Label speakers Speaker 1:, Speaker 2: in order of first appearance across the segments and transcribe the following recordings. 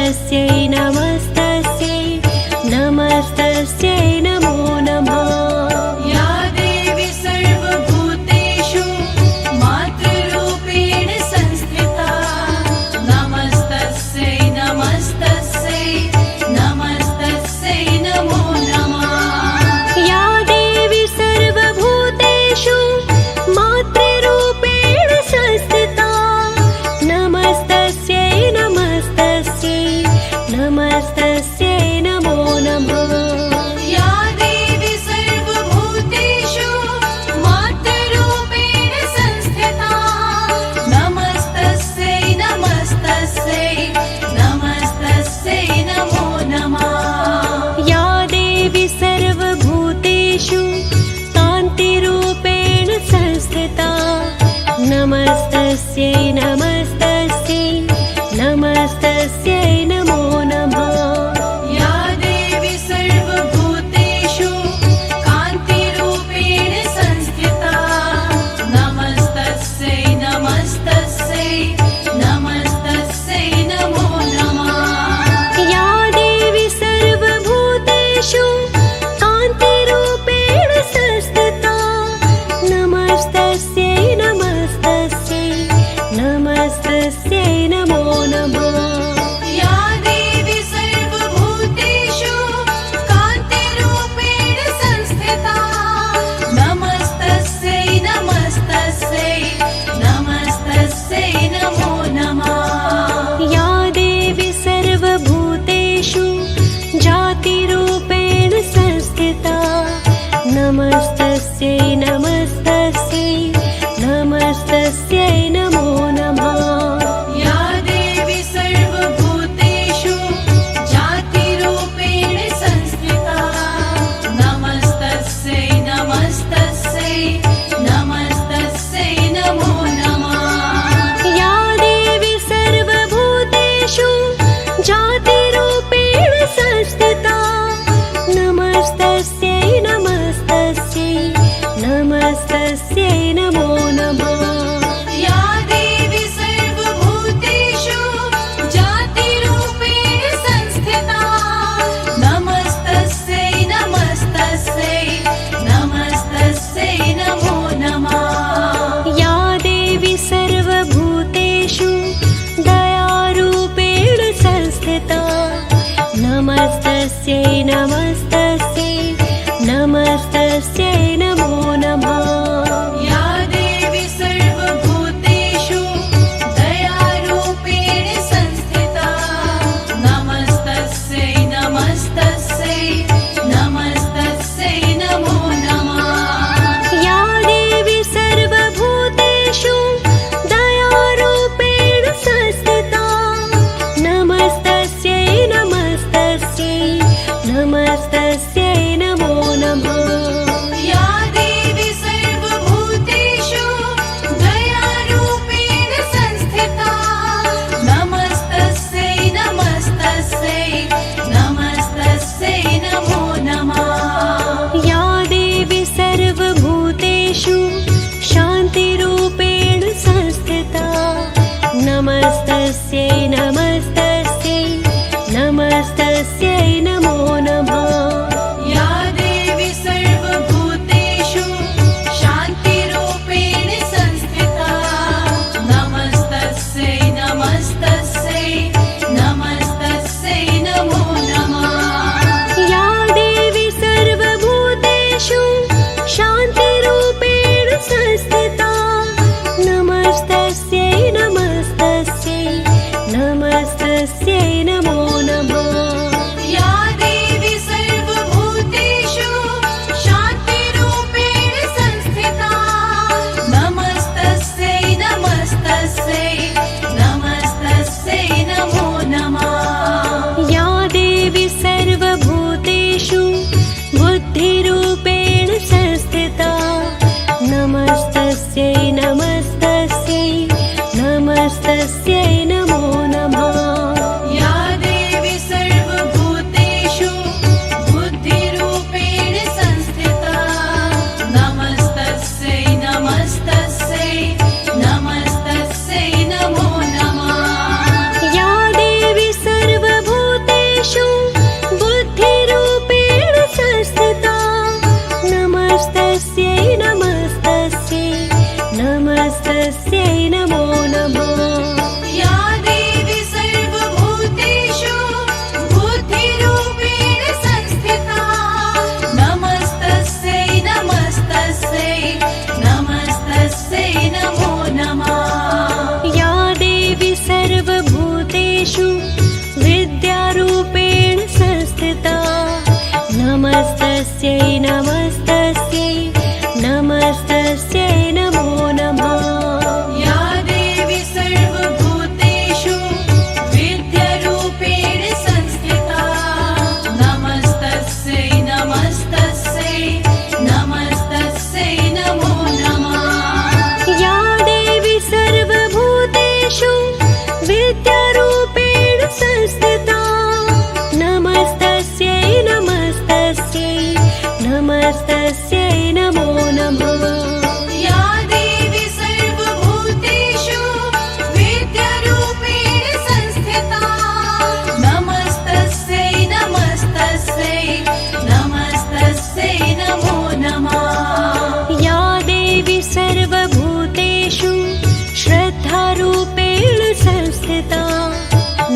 Speaker 1: नमस्तस्यै नमस्तस्यै नमस्तस्यै नमो नमः।
Speaker 2: या देवी सर्वभूतेषु मातृरूपेण संस्थिता नमस्तस्यै नमस्तस्यै नमस्तस्यै नमो नमः।
Speaker 1: या देवी सर्वभूतेषु मातृरूपेण संस्थिता नमस्तस्यै नमस्तस्यै नमस्तस्यै नमो नमः।
Speaker 2: या देवी सर्वभूतेषु मातृरूपेण संस्थिता नमस्तस्यै नमस्तस्यै नमस्तस्यै नमो नमः।
Speaker 1: या देवी सर्वभूतेषु कान्तिरूपेण संस्थिता नमस्तस्यै नमस्तस्यै नमस्तस्यै नमो नमः।
Speaker 2: या देवी सर्वभूतेषु कान्तिरूपेण संस्थिता नमस्तस्यै नमस्तस्यै नमस्तस्यै नमो नमः।
Speaker 1: या देवी सर्वभूतेषु कान्तिरूपेण संस्थिता नमस्तस्यै नमस्तस्यै नमस्तस्यै नमो नमः।
Speaker 2: या देवी सर्वभूतेषु कान्तिरूपेण संस्थिता नमस्तस्यै नमस्तस्यै नमस्तस्यै नमो नमः।
Speaker 1: या देवी सर्वभूतेषु जातिरूपेण संस्थिता नमस्तस्यै नमस्तस्यै नमस्तस्यै नमो नमः।
Speaker 2: या देवी सर्वभूतेषु जातिरूपेण संस्थिता नमस्तस्यै नमस्तस्यै नमस्तस्यै नमो नमः।
Speaker 1: या देवी सर्वभूतेषु जातिरूपेण संस्थिता नमस्तस्यै नमस्तस्यै नमस्तस्यै नमो नमः।
Speaker 2: या देवी सर्वभूतेषु जातिरूपेण संस्थिता नमस्तस्यै नमस्तस्यै नमस्तस्यै नमो नमः।
Speaker 1: या देवी सर्वभूतेषु दयारूपेण संस्थिता नमस्तस्यै नमस्तस्यै नमस्तस्यै नमो नमः।
Speaker 2: या देवी सर्वभूतेषु दयारूपेण संस्थिता नमस्तस्यै नमस्तस्यै नमस्तस्यै नमो नमः।
Speaker 1: या देवी सर्वभूतेषु दयारूपेण संस्थिता नमस्तस्यै नमस्तस्यै नमस्तस्यै नमो नमः।
Speaker 2: या देवी सर्वभूतेषु दयारूपेण संस्थिता नमस्तस्यै नमस्तस्यै नमस्तस्यै नमो नमः।
Speaker 1: या देवी सर्वभूतेषु शान्तिरूपेण संस्थिता नमस्तस्यै नमस्तस्यै नमस्तस्यै नमो नमः।
Speaker 2: या देवी सर्वभूतेषु शान्तिरूपेण संस्थिता नमस्तस्यै नमस्तस्यै नमस्तस्यै नमो नमः।
Speaker 1: या देवी सर्वभूतेषु शान्तिरूपेण संस्थिता नमस्तस्यै नमस्तस्यै नमस्तस्यै नमो नमः।
Speaker 2: या देवी सर्वभूतेषु शान्तिरूपेण संस्थिता नमस्तस्यै नमस्तस्यै नमस्तस्यै नमो नमः।
Speaker 1: या देवी सर्वभूतेषु बुद्धिरूपेण संस्थिता नमस्तस्यै नमस्तस्यै नमस्तस्यै नमो नमः।
Speaker 2: या देवी सर्वभूतेषु बुद्धिरूपेण संस्थिता नमस्तस्यै नमस्तस्यै नमस्तस्यै नमो नमः।
Speaker 1: या देवी सर्व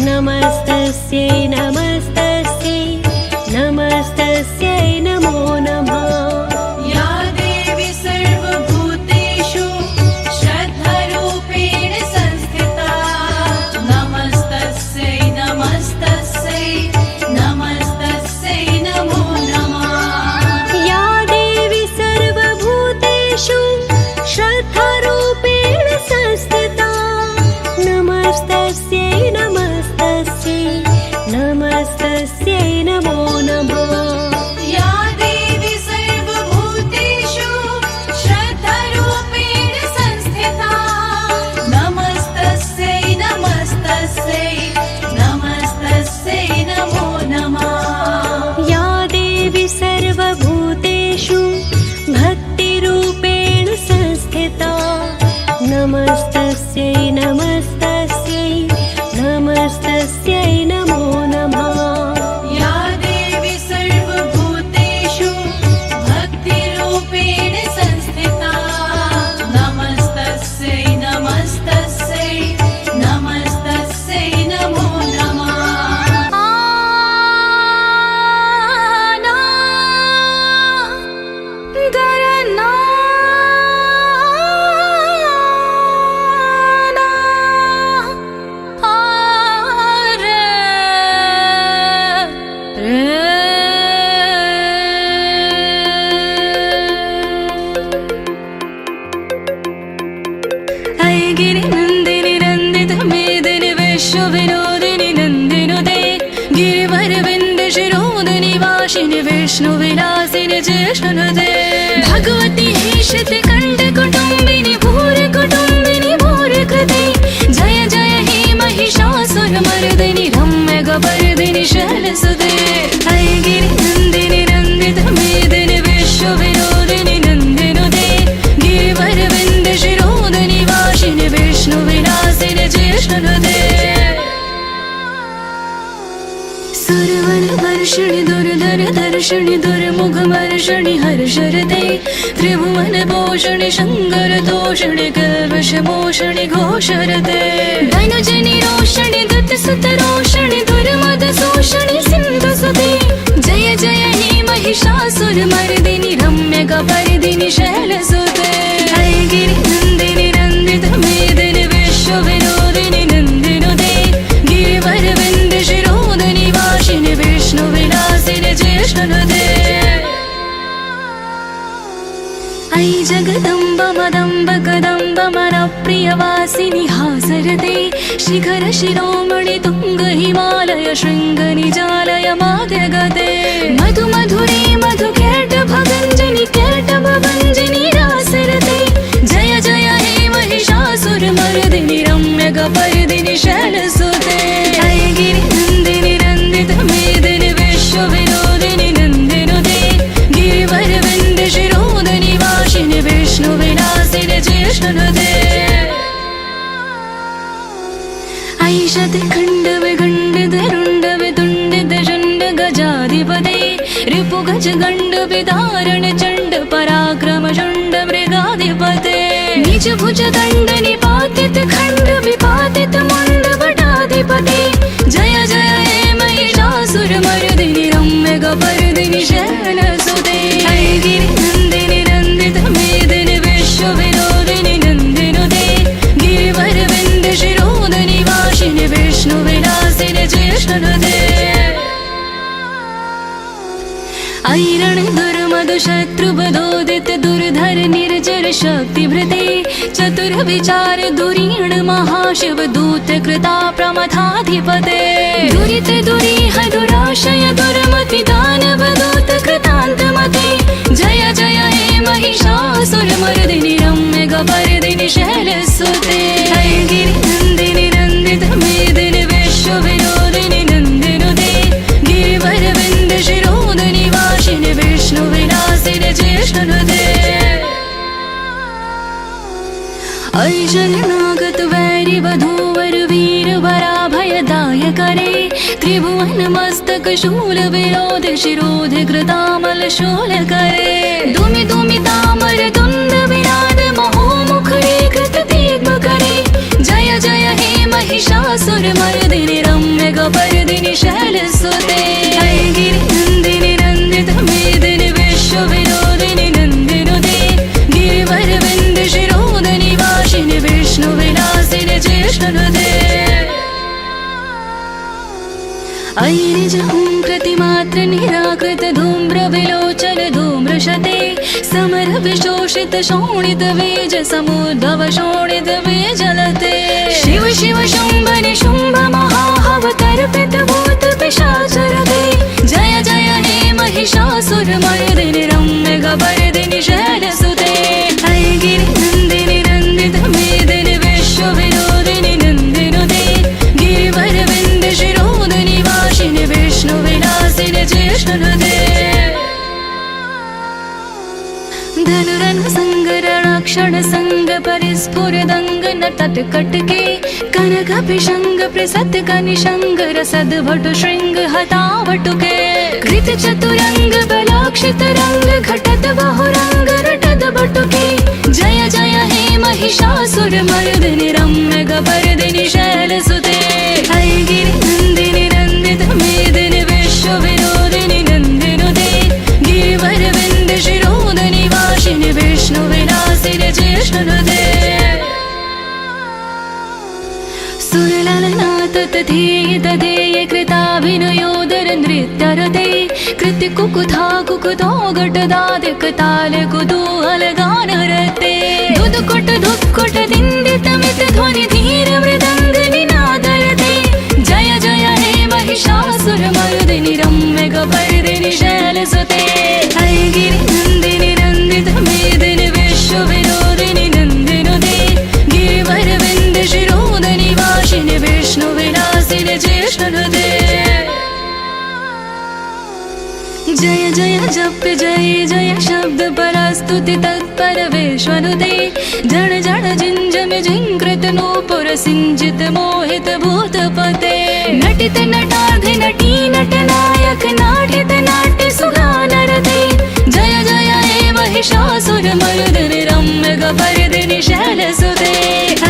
Speaker 1: नमस्तस्यै नमस्तस्यै नमस्तस्यै नमो नमः
Speaker 2: या देवी सर्वभूतेषु श्रद्धारूपेण संस्थिता नमस्तस्यै नमस्तस्यै नमस्तस्यै नमो नमः
Speaker 1: या देवी सर्वभूतेषु श्रद्धारूपेण संस्थिता नमस्तस्यै नमस्तस्यै नमस्तस्यै नमो नमः
Speaker 2: या देवी सर्वभूतेषु श्रद्धारूपेण संस्थिता नमस्तस्यै नमस्तस्यै नमस्तस्यै नमो नमः
Speaker 1: या देवी सर्वभूतेषु भक्तिरूपेण संस्थिता नमस्तस्यै नमस्तस्यै नमस्तस्यै नमो नमः
Speaker 2: या देवी सर्वभूतेषु भक्तिरूपेण संस्थिता नमस्तस्यै नमस्तस्यै नमस्तस्यै नमो नमः
Speaker 3: गिरि नंदिनि नंदित मेदिनि विश्व विनोदिनि नंदिनुते गिरिवर विंद शिरोदिनि वासिनि विष्णु विलासिनि जिष्णुनुते भगवती हेशति कंठ कुटुंबिनि भूर कुटुंबिनि भूर कृते जय जय हे महिषासुर मर्दिनि रम्य गपर्दिनि शैलसुते गिरि नंदिनि नंदित मेदिनि विश्व विनोदिनि नंदिनुते गिरिवर विंद शिरोदिनि वासिनि विष्णु विलासिनि जिष्णुनुते सुरवन वर्षिणि दुर्धर दर्शिणि दुर्मुख वर्षिणि हर्षरते त्रिभुवन पोषणि शंकर तोषणि कल्वश मोषणि घोषरते धनुजनि रोषणि दत्तसुत रोषणि दुर्मद शोषणि सिंधु सुते जय जय हे महिषासुर मर्दिनि रम्य गपर्दिनि शैलसुते गिरि नंदिनि नंदित मेदिनि विश्व विनोदिनि नंदिनुते गिरिवर विंद शिरोदिनि वासिनि विष्णु विलासिनि जिष्णुनुते ऐ जगदम्ब मदम्ब कदम्ब मनप्रियवासिनि हासरते शिखर शिरोमणि तुंग हिमालय शृंग निजालय माध्यगते मधु मधुरे मधु कैट भगंजनि कैट भवंजनि रासरते जय जय हे महिषासुर मर्दिनि रम्य गपर्दिनि शैलसुते गिरि नंदिनि नंदित मेदिनि विश्व विनोदिनि नंदिनुते गिरिवर विंद शिरोदिनि वासिनि विष्णु विलासिनि जिष्णुनुते ऐशत खंड विखंड धरुंड वितुंड दशंड गजाधिपते रिपु गज गंड विदारण चंड पराक्रम चंड मृगाधिपते निज भुज दंड निपातित खंड विपातित मुंड वटाधिपते जय जय हे महिषासुर मर्दिनि रम्य गपर्दिनि शैलसुते गिरि नंदिनि नंदित मेदिनि विश्व विनोदिनि नंदिनुते गिरिवर विंद शिरोदिनि वासिनि विष्णु विलासिनि जिष्णुनुते ऐरण दुर्मद शत्रुवदोदित दुर्धर निर्जर शक्तिभृते चतुर विचार दुरीण महाशिव दूत कृता प्रमथाधिपते दुरित दुरीह दुराशय दुर्मति दानव दूत कृतान्तमते जय जय हे महिषासुर मर्दिनि रम्य गपर्दिनि शैलसुते गिरि नंदिनि नंदित मेदिनि विश्व विनोदिनि नंदिनुते गिरिवर विंद शिरोदिनि वासिनि विष्णु विलासिनि जिष्णुनुते ऐ शरणागत वैरि वधूवर वीर वराभयदाय करे त्रिभुवन मस्तक शूल विरोध शिरोध कृतामल शूल करे दुमि दुमि तामर तुंड विराद महो मुखरे कृत दीर्घ करे जय जय हे महिषासुर मर्दिनि रम्य ज्येष्ठहृदे ऐरिजहुंकृतिमात्र निराकृत धूम्र विलोचन धूम्रशते समर विशोषित शोणित वेज समुद्धव शोणित वेजलते शिव शिव शुंभ निशुंभ महाहव तर्पित भूत पिशाचरते जय जय हे महिषासुर मर्दिनि रम्य गबर्दिनि शैलसुते ऐगिरि नन्दिनि नन्दित मेदिनि विश्व विनोदिनि नन्दिनुते गिरिवर विन्द शिरोदिनि वासिनि विष्णु विलासिनि ज्येष्ठहृदे धनुरनु संगरणाक्षण संग परिस्फुरदंग नटत कटके कनकपिशंग प्रसत कनिशंग रसद भटु श्रृंग हतावटुके कृत चतुरंग बलाक्षित रंग घटत बहुरंग रटत बटुके जय जय हे महिषासुर मर्दिनि रम्य गबर्दिनि शैलसुते ऐगिरि नन्दिनि नन्दित मेदिनि विश्व विनोदिनि नन्दिनुते गिरिवर विन्द शिरोदिनि वासिनि विष्णु विलासिनि ज्येष्ठहृदे सुरललनाथ तथेय तथेय कृताभिनयोदर नृत्यरते कृत्य कुकुथा कुकुतो घटदादिक ताल कुतूहल गानरते दुदुकुट धुक्कुट दिन्दित मित ध्वनि धीर मृदंग निनादरते जय जय हे महिषासुर मर्दिनि रम्य गबर्दिनि शैलसुते ऐगिरि नन्दिनि नन्दित मेदिनि विश्व विनोदिनि नन्दिनुते गिरिवर विन्द शिरोदिनि वासिनि विष्णु विलासिनि ज्येष्ठहृदे जय जय जप जय जय शब्द परस्तुति तत्पर विश्वनुते जड़ जड़ जिंजम जिंकृत नूपुर सिंचित मोहित भूतपते नटित नटाधि नटी नटनायक नाटित नाट्य सुगानरते जय जय हे महिषासुर मर्दिनि रम्य गबर्दिनि शैलसुते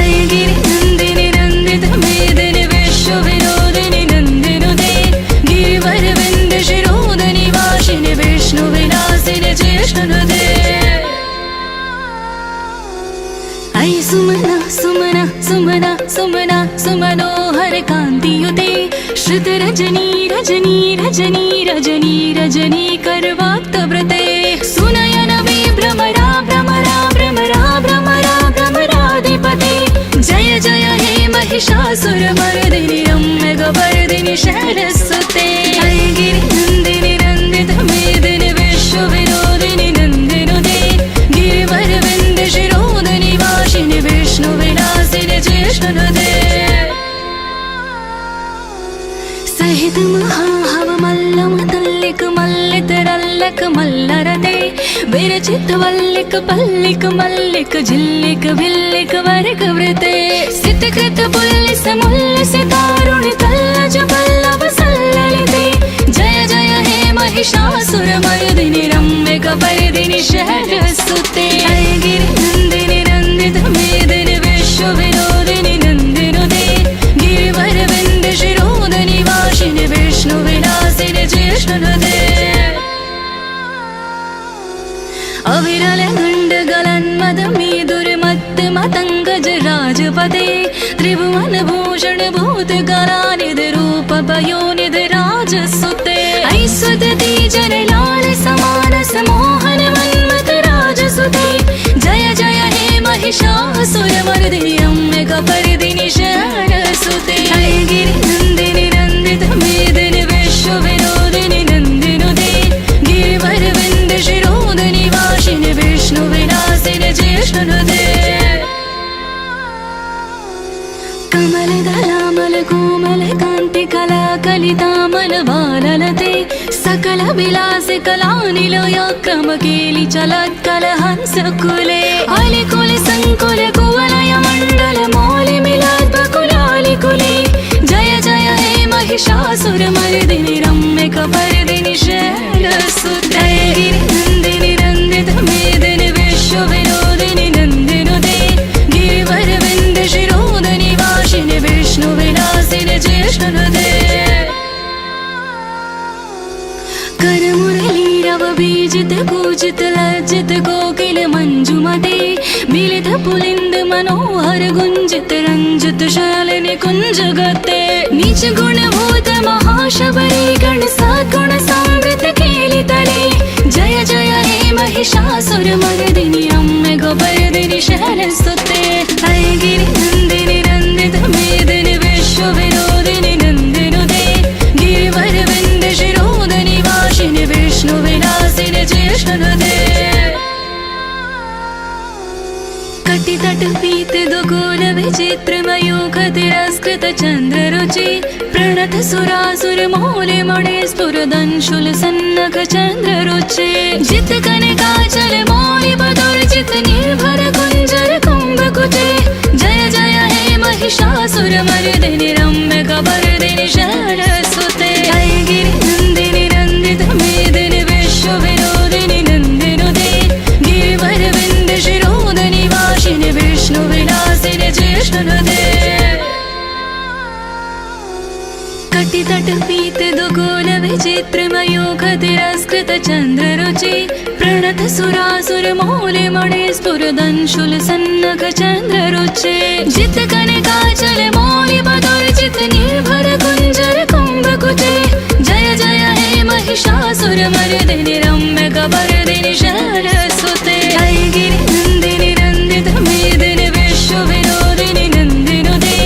Speaker 3: ऐगिरि नन्दिनि नन्दित मेदिनि विश्व विनोदिनि नन्दिनुते गिरिवर विन्द शिरोदिनि वासिनि विष्णु विलासिनि ज्येष्ठहृदे ऐ सुमना सुमना सुमना सुमना सुमनोहर कान्तियुते श्रुत रजनी रजनी रजनी रजनी रजनी करवाक्तव्रते सुनयन विभ्रमरा भ्रमरा भ्रमरा भ्रमरा भ्रमराधिपते जय जय हे महिषासुर मर्दिनि रम्य गबर्दिनि शैलसुते ऐगिरि नन्दिनि नन्दित मेदिनि विश्व विनोदिनि नन्दिनुते गिरिवर विन्द शिरोदिनि वासिनि विष्णु विलासिनि ज्येष्ठहृदे सहित महाहव मल्लम तल्लिक मल्लित रल्लक मल्लरते विरचित वल्लिक पल्लिक मल्लिक झिल्लिक भिल्लिक वर्ग वृते सित कृत पुल्लिस मुल्लिस तारुणि तल्लज पल्लव सल्ललिते जय जय हे महिषासुर मर्दिनि रम्य गबर्दिनि शैलसुते ऐगिरि नन्दिनि नन्दित मेदिनि विश्व विनोदिनि नन्दिनुते गिरिवर विन्द शिरोदिनि वासिनि विष्णु विलासिनि ज्येष्ठहृदे अविरल गंड गलन्मद मेदुर मत्त मतंगज राजपते त्रिभुवन भूषण भूत गलानिधि रूप पयोनिधि राजसुते ऐश्वत तेजन लाल समानस मोहन मन्मथ राजसुते जय जय हे महिषासुर मर्दिनि रम्य गबर्दिनि शैलसुते ऐगिरि नन्दिनि नन्दित मेदिनि विश्व विनोदिनि नन्दिनुते गिरिवर विन्द शिरोदिनि वासिनि विष्णु विलासिनि ज्येष्ठहृदे कमलदलामल कोमल कान्ति कला कलितामल बाललते सकल विलास कलानिलय क्रमकेलि चलत् कलहंस कुले अलिकुल संकुल कुवलय मण्डल मौलि मिलत् बकुलालि कुले जय जय हे महिषासुर मर्दिनि रम्य गबर्दिनि शैलसुते ऐगिरि नन्दिनि नन्दित मेदिनि विश्व विनोदिनि नन्दिनुते गिरिवर विन्द शिरोदिनि वासिनि विष्णु विलासिनि ज्येष्ठहृदे कर मुरली रव बीजित कूजित लज्जित कोकिल मंजु मधुमते मिलित पुलिंद मनोहर गुंजित रंजित शालिनी कुंज गते नीच गुणभूत महाशबरी गण सद्गुण समृत केली तले जय जय हे महिषासुर मर्दिनि अम्मे गोवर्धिनि शैलसुते ऐ गिरि नंदिनि नंदित मेदिनि विश्व विनोदिनि नंदिनुते गिरिवर विंद शिरोधनि वासिनि विष्णु विलासिनि ज्येष्ठनुते कटितट पीत दुगुल विचित्र मयूख तिरस्कृत चंद्र रुचि प्रणत सुरासुर मौलि मणि स्फुरदंशुल सन्नख चंद्र रुचि जित कनकाचल मौलि बदुर्जित निर्भर कुंजर कुंभ कुचे जय जय हे महिषासुर मर्दिनि रम्य कबर्दिनि शैलसुते ऐ गिरि नंदिनि नंदित मेदिनि विश्व विनोदिनि नंदिनुते गिरिवर विंद शिरोधनि वासिनि विष्णु विलासिनि ज्येष्ठनुते कटितट पीत दुगुल विचित्र मयूख तिरस्कृत चंद्र रुचि प्रणत सुरासुर मौलि मणि स्फुरदंशुल सन्नख चंद्र रुचि जित कनकाचल मौलि बदुर्जित निर्भर कुंजर कुंभ कुचे जय जय हे महिषासुर मर्दिनि रम्य कबर्दिनि शैलसुते ऐ गिरि नंदिनि नंदित मेदिनि विश्व विनोदिनि नंदिनुते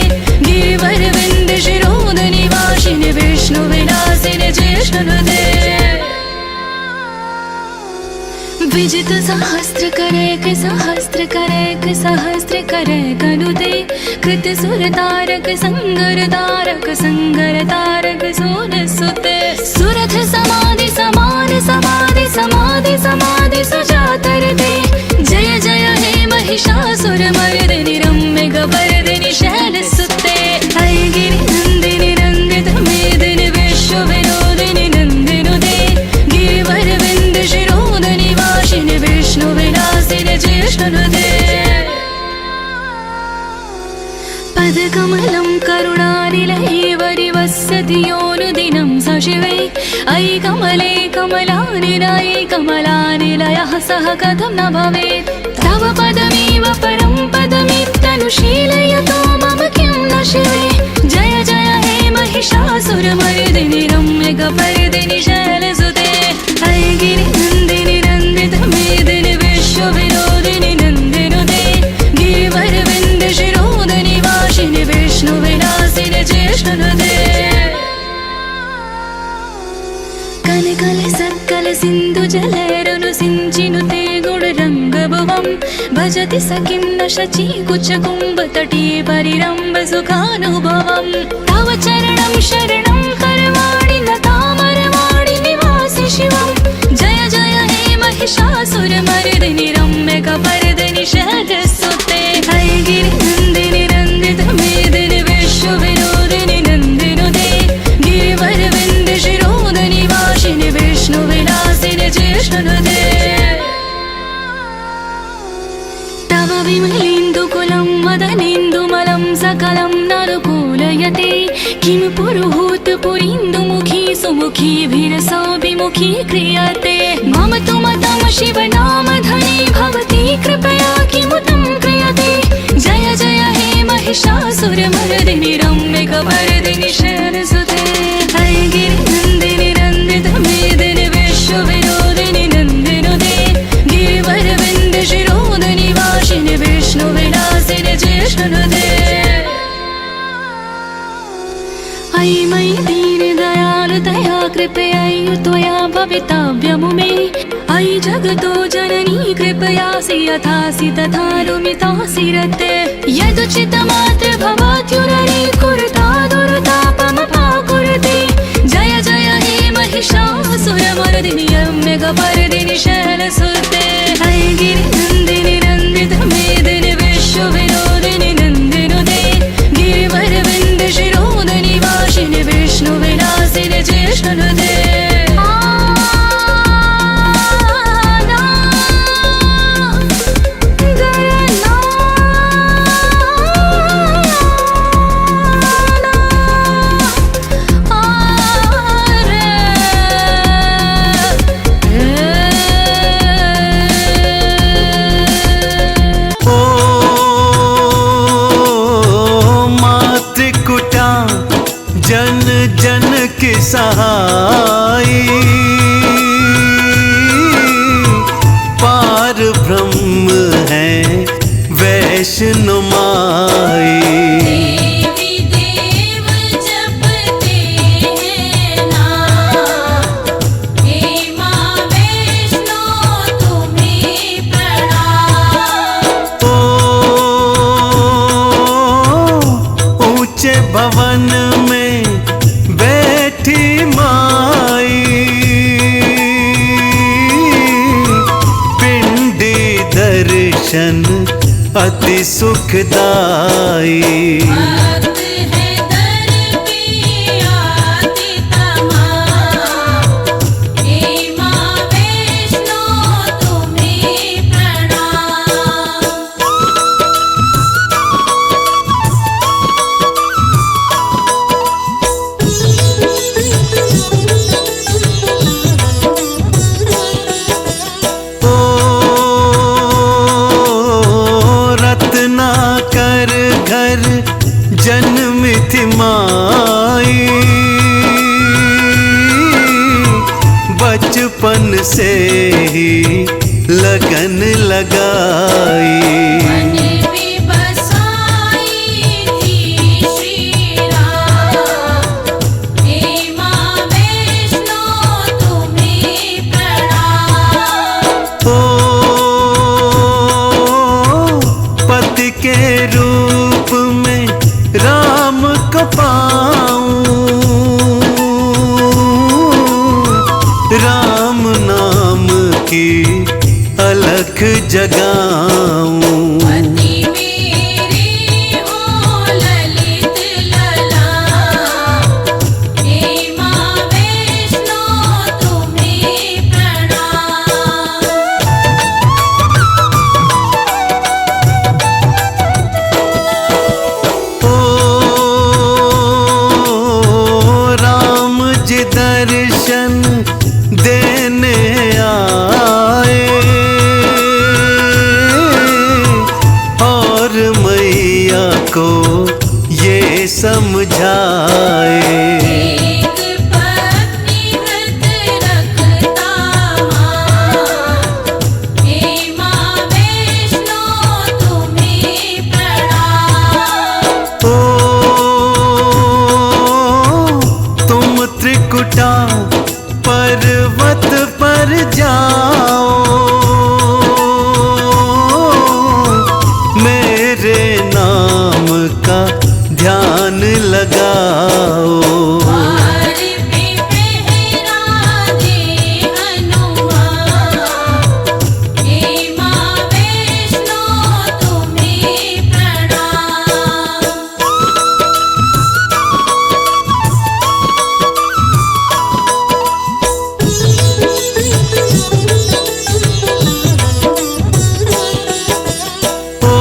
Speaker 3: गिरिवर विंद शिरोधनि वासिनि विष्णु विलासिनि ज्येष्ठनुते विजित सहस्त्र करे सहस्त्र करे कनुते कृत सुर तारक संगर तारक सोन सुते सुरथ समाधि समान समाधि समाधि समाधि सुजातरते जय जय हे महिषासुर मर्दिनि रम्य कबर्दिनि शैलसुते ऐ गिरि नंदिनि नंदित मेदिनि विश्व विनोदिनि नंदिनुते गिरिवर विंद शिरोधनि वासिनि विष्णु विलासिनि ज्येष्ठनुते पदकमलं करुणानिलये वरिवसति योनुदिनं सशिवे ऐ कमले कमलानिलये कमलानिलयः सह कथं न भवेत् तव पदमेव परं पदमित्यनुशीलयतो मम किं न शिवे जय जय हे महिषासुर मर्दिनि रम्य कबर्दिनि शैलसुते ऐ गिरि नंदिनि नंदित मेदिनि विश्व विनोदिनि नंदिनुते गिरिवर विंद शिरोधनि वासिनि विष्णु विलासिनि ज्येष्ठनुते कनकल सक्कल सिंधु जलैरनु सिंचिनुते गुणरंगभुवं भजति सखिं न शची कुच कुंभ तटी परिरंभ सुखानुभवम् तव चरणं शरणं करवाणि लतामरवाणि निवासि शिवं जय जय हे महिषासुर मर्दिनि रम्य कबर्दिनि शैलसुते ऐ गिरि नंदिनि नंदित मेदिनि विश्व विनोदिनि नंदिनुते गिरिवर विंद शिरोधनि वासिनि विष्णु विलासिनि ज्येष्ठनुते तव विमलेन्दुकुलं मदनेन्दुमलं सकलं ननुकूलयते किं पुरुहूत पुरीन्दुमुखी सुमुखीभिरसोऽभिमुखी क्रियते मम तु मतं शिवनामधने भवती कृपया किमुतं क्रियते जय जय हे महिषासुर मर्दिनि रम्य कबर्दिनि शैलसुते ऐ गिरि नंदिनि नंदित मेदिनि विश्व विनोदिनि नंदिनुते गिरिवर विंद शिरोधनि वासिनि विष्णु विलासिनि ज्येष्ठनुते ऐ मयि दीन दयालु दया कृपया त्वया भवितव्यमु मे ऐ जगतो जननी कृपयासि यथासि तथानुमितासि रते यदुचितमात्र भवत्युररे कुरुता दुर्तापमपाकुरुते जय जय हे महिषासुर मर्दिनि रम्य कबर्दिनि शैलसुते ऐ गिरि नंदिनि नंदित मेदिनि विश्व विनोदिनि नंदिनुते गिरिवर विंद शिरोधनि वासिनि विष्णु विलासिनि ज्येष्ठनुते
Speaker 4: सहाई, पार ब्रह्म है वैष्णो माई।
Speaker 2: देवी देव जपते हैं नाम, हे माँ वैष्णो तुम्हें प्रणाम।
Speaker 4: ओ ऊंचे भवन में बैठी माई, पिंडी दर्शन अति सुखदाई।
Speaker 2: भक्त है दर पे आते तमाम, हे माँ वैष्णो तुम्हें प्रणाम।
Speaker 4: ओ रत्नाकर घर जन्मी थी माई, बचपन से ही लगन लगाई।
Speaker 2: मन में बसाई थी श्री राम, हे माँ वैष्णो तुम्हें प्रणाम।
Speaker 4: ओ पति के रूप में राम को पाऊं, राम नाम की अलख जगाऊं।
Speaker 2: पति मेरे हो ललित ललाम, हे माँ वैष्णो तुम्हें प्रणाम।
Speaker 4: ओ राम जी दर्शन देने आए, और मैया को ये समझाए।
Speaker 2: एक पत्नी व्रत रखता माँ, हे माँ वैष्णो तुम्हें प्रणाम।
Speaker 4: ओ तुम त्रिकुटा पर्वत पर जाओ, मेरे नाम का ध्यान लगाओ।
Speaker 2: द्वार पे पहरा दे हनुमान, हे माँ वैष्णो तुम्हें प्रणाम।
Speaker 4: ओ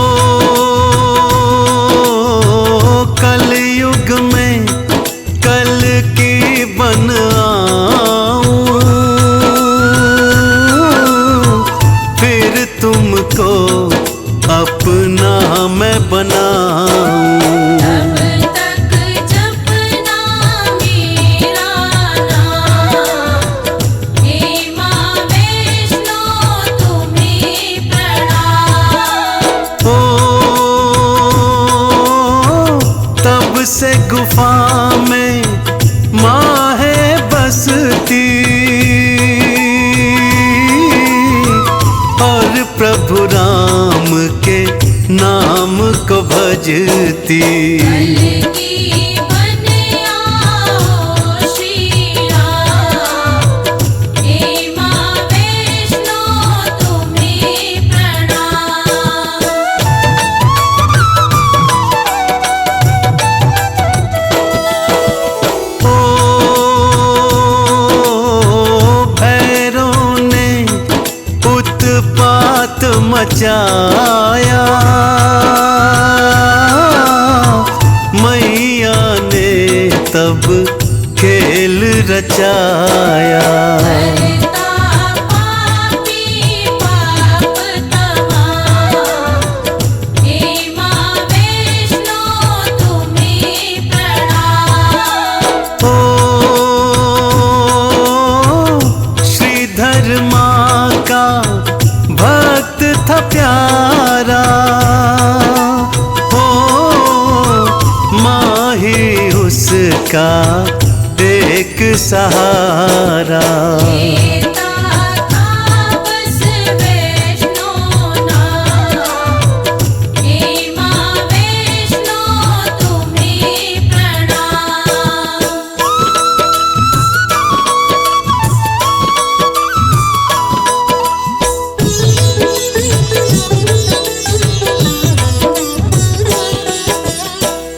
Speaker 4: कलयुग में कल की बन आऊं, फिर तुमको अपना मैं बनाऊं।
Speaker 2: तब तक जपना मेरा नाम, हे माँ वैष्णो तुम्हें प्रणाम।
Speaker 4: ओ तब से गुफा में माँ है बसती, और प्रभु राम के नाम को भजती।
Speaker 2: कल की बन आओ श्री राम, हे माँ वैष्णो तुम्हें प्रणाम।
Speaker 4: ओ भैरों ने उत्पात मचाया, मैया ने तब खेल रचाया।
Speaker 2: करता पापी पाप तमाम, हे माँ वैष्णो तुम्हें प्रणाम।
Speaker 4: ओ भी उसका एक सहारा।
Speaker 2: देता था बस वैष्णो नाम, हे माँ वैष्णो तुम्हें प्रणाम।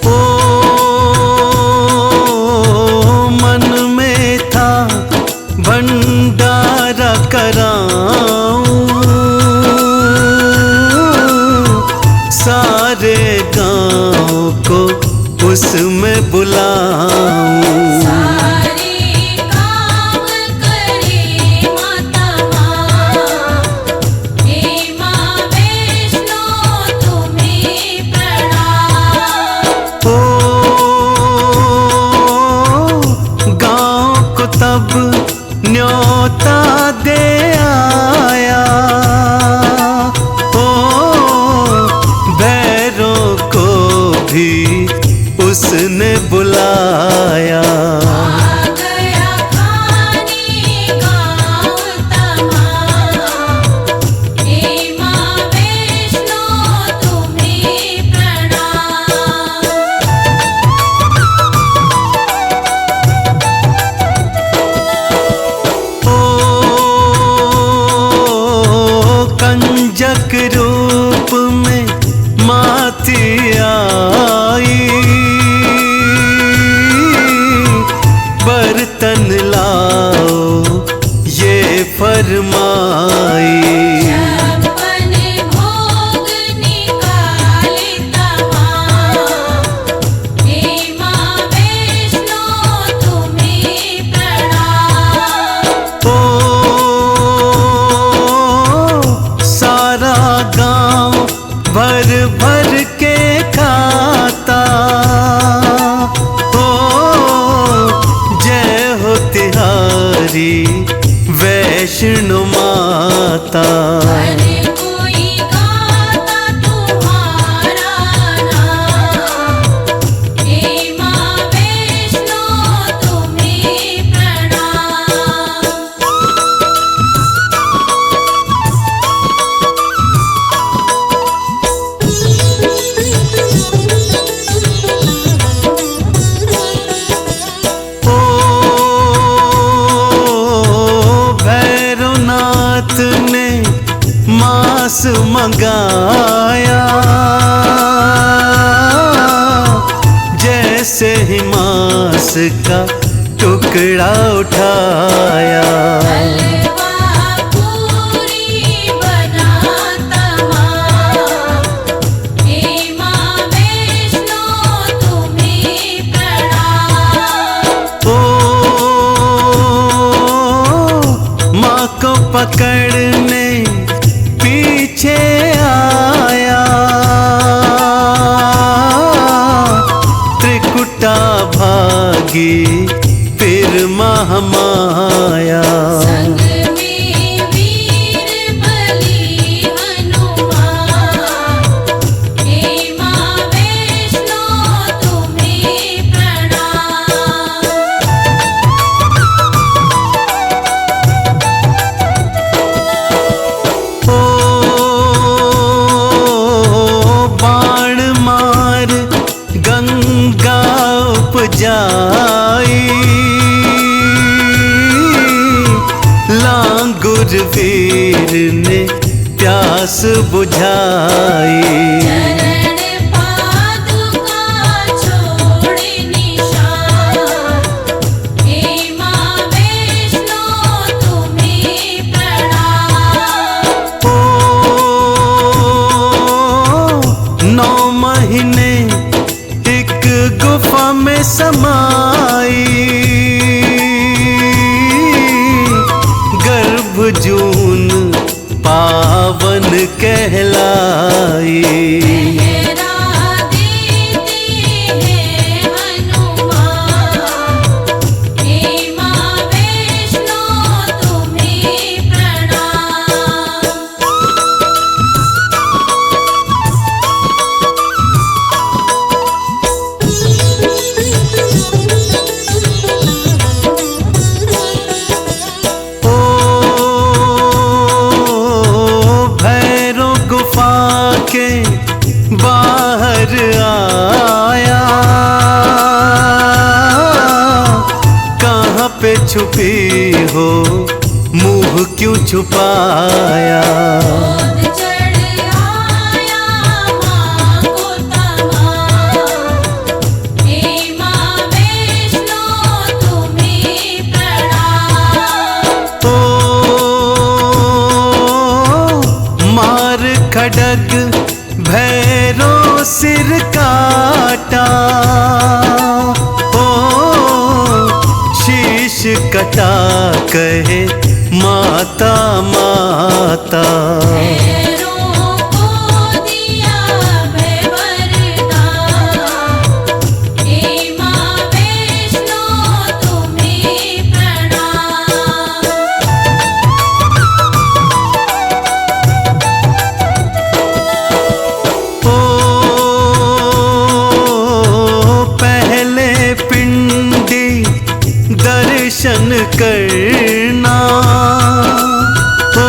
Speaker 4: ओ मन में था भंडारा कराऊं, सारे गांव को उसमें बुलाऊं।
Speaker 2: सारे काम करे माता माँ, हे माँ वैष्णो तुम्हें प्रणाम।
Speaker 4: ओ गांव को तब न्योता दे आया, ओ भैरों को भी उसने बुलाया।
Speaker 2: आ गया खाने गाँव तमाम, हे माँ वैष्णो तुम्हें प्रणाम।
Speaker 4: ओ कंजक रूप में माती आई, बर्तन लाओ ये फरमाई।
Speaker 2: छप्पन भोग निकाले तमाम, हे माँ वैष्णो तुम्हें प्रणाम।
Speaker 4: ओ सारा गांव भर भर के खाता, ओ जय हो तिहारी वैष्णो माता।
Speaker 2: हर कोई गाता तुम्हारा नाम, हे माँ वैष्णो तुम्हें प्रणाम।
Speaker 4: ओ भैरवनाथ ने मांस मंगाया, जैसे ही मांस का टुकड़ा उठाया।
Speaker 2: हलवा पूरी बनाता माँ, हे माँ वैष्णो तुम्हें प्रणाम।
Speaker 4: ओ माँ को पकड़ने पीछे आया, त्रिकुटा भागी फिर महामाया।
Speaker 2: संग में वीर बलि हनुमान, हे माँ वैष्णो तुम्हें प्रणाम।
Speaker 4: ओ बाण मार गंगा उपजाई, लांगुर वीर ने प्यास बुझाई।
Speaker 2: चरण पादुका छोड़े निशान, हे माँ वैष्णो तुम्हें प्रणाम।
Speaker 4: ओ 9 महीने एक गुफा में समाई, गर्भ जून पावन कहलाई।
Speaker 2: पहरा देते हैं हनुमान, हे माँ वैष्णो तुम्हें प्रणाम।
Speaker 4: छुपी हो, मुंह क्यों छुपाया।
Speaker 2: क्रोध चढ़ आया माँ को तमा, हे माँ वैष्णो तुम्हें प्रणाम।
Speaker 4: ओ मार खड्ग भैरो सिर काटा, ओ शीश कटा कहे माता माता।
Speaker 2: भैरों को दिया भय वरदान, हे माँ वैष्णो तुम्हें प्रणाम।
Speaker 4: ओ पहले पिंडी दर्शन करना, ओ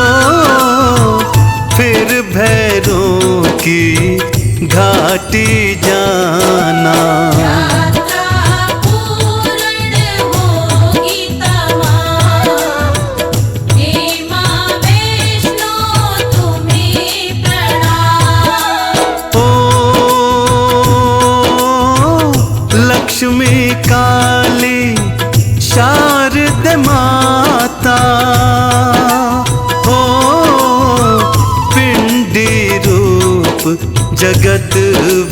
Speaker 4: फिर भैरों की घाटी जाना।
Speaker 2: यात्रा पूर्ण होगी तमाम, हे माँ वैष्णो तुम्हें प्रणाम।
Speaker 4: ओ लक्ष्मी काली शारद माता, हो पिंडी रूप जगत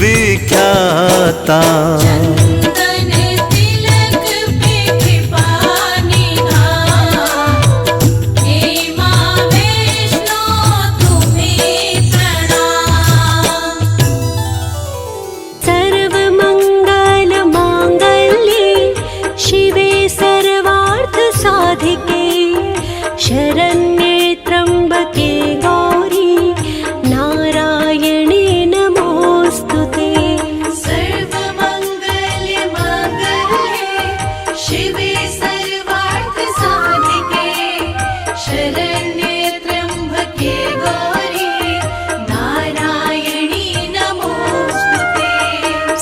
Speaker 4: विख्याता।
Speaker 2: चंदन तिलक पे कृपा निधान, हे माँ वैष्णो तुम्हें प्रणाम।
Speaker 1: सर्वमंगल मांगल्ये शिवे सर्वार्थ साधिके, शरण्ये त्र्यंबके गौरी नारायणी नमोस्तुते।
Speaker 2: सर्वमंगल मांगल्ये शिवे सर्वार्थ साधिके, शरण्ये त्र्यंबके गौरी नारायणी नमोस्तुते।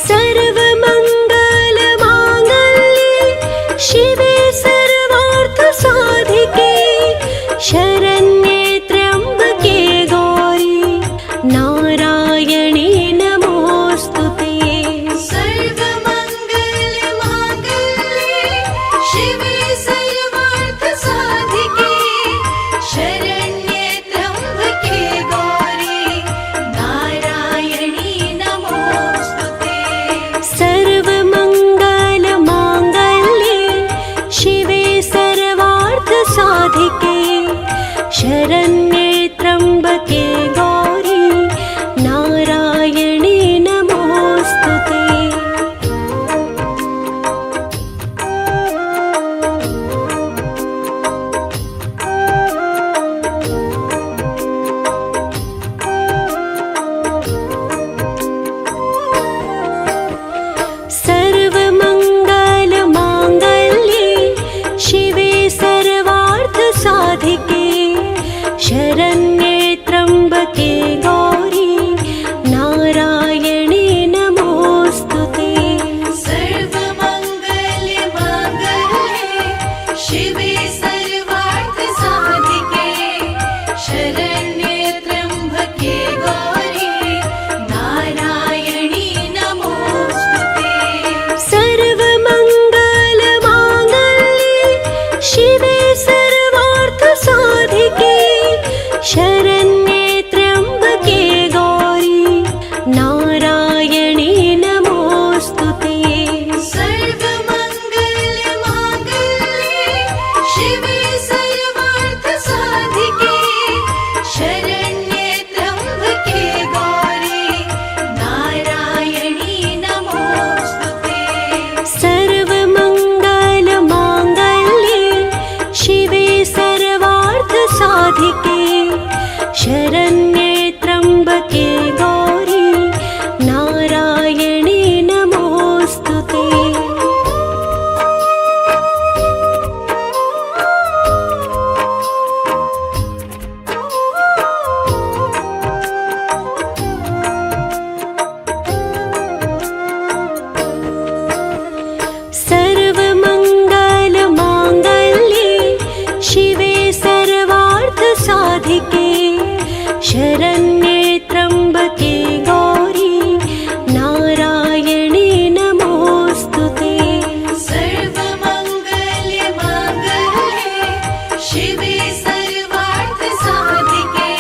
Speaker 1: सर्वमंगल मांगल्ये शिवे सर्वार्थ साधिके, शरण्ये त्र्यंबके गौरी नारायणी नमोस्तुते।
Speaker 2: सर्वमंगल मांगल्ये शिवे सर्वार्थ साधिके, शरण्ये त्र्यंबके गौरी नारायणी नमोस्तुते।
Speaker 1: सर्वमंगल मांगल्ये शिवे सर्वार्थ साधिके, शरण्ये त्र्यंबके गौरी नारायणी नमोस्तुते। सर्वमंगल मांगल्ये शिवे सर्वार्थ साधिके, शरण्ये त्र्यम्बके गौरी नारायणी नमोऽस्तुते।
Speaker 2: सर्वमङ्गलमाङ्गल्ये शिवे सर्वार्थसाधिके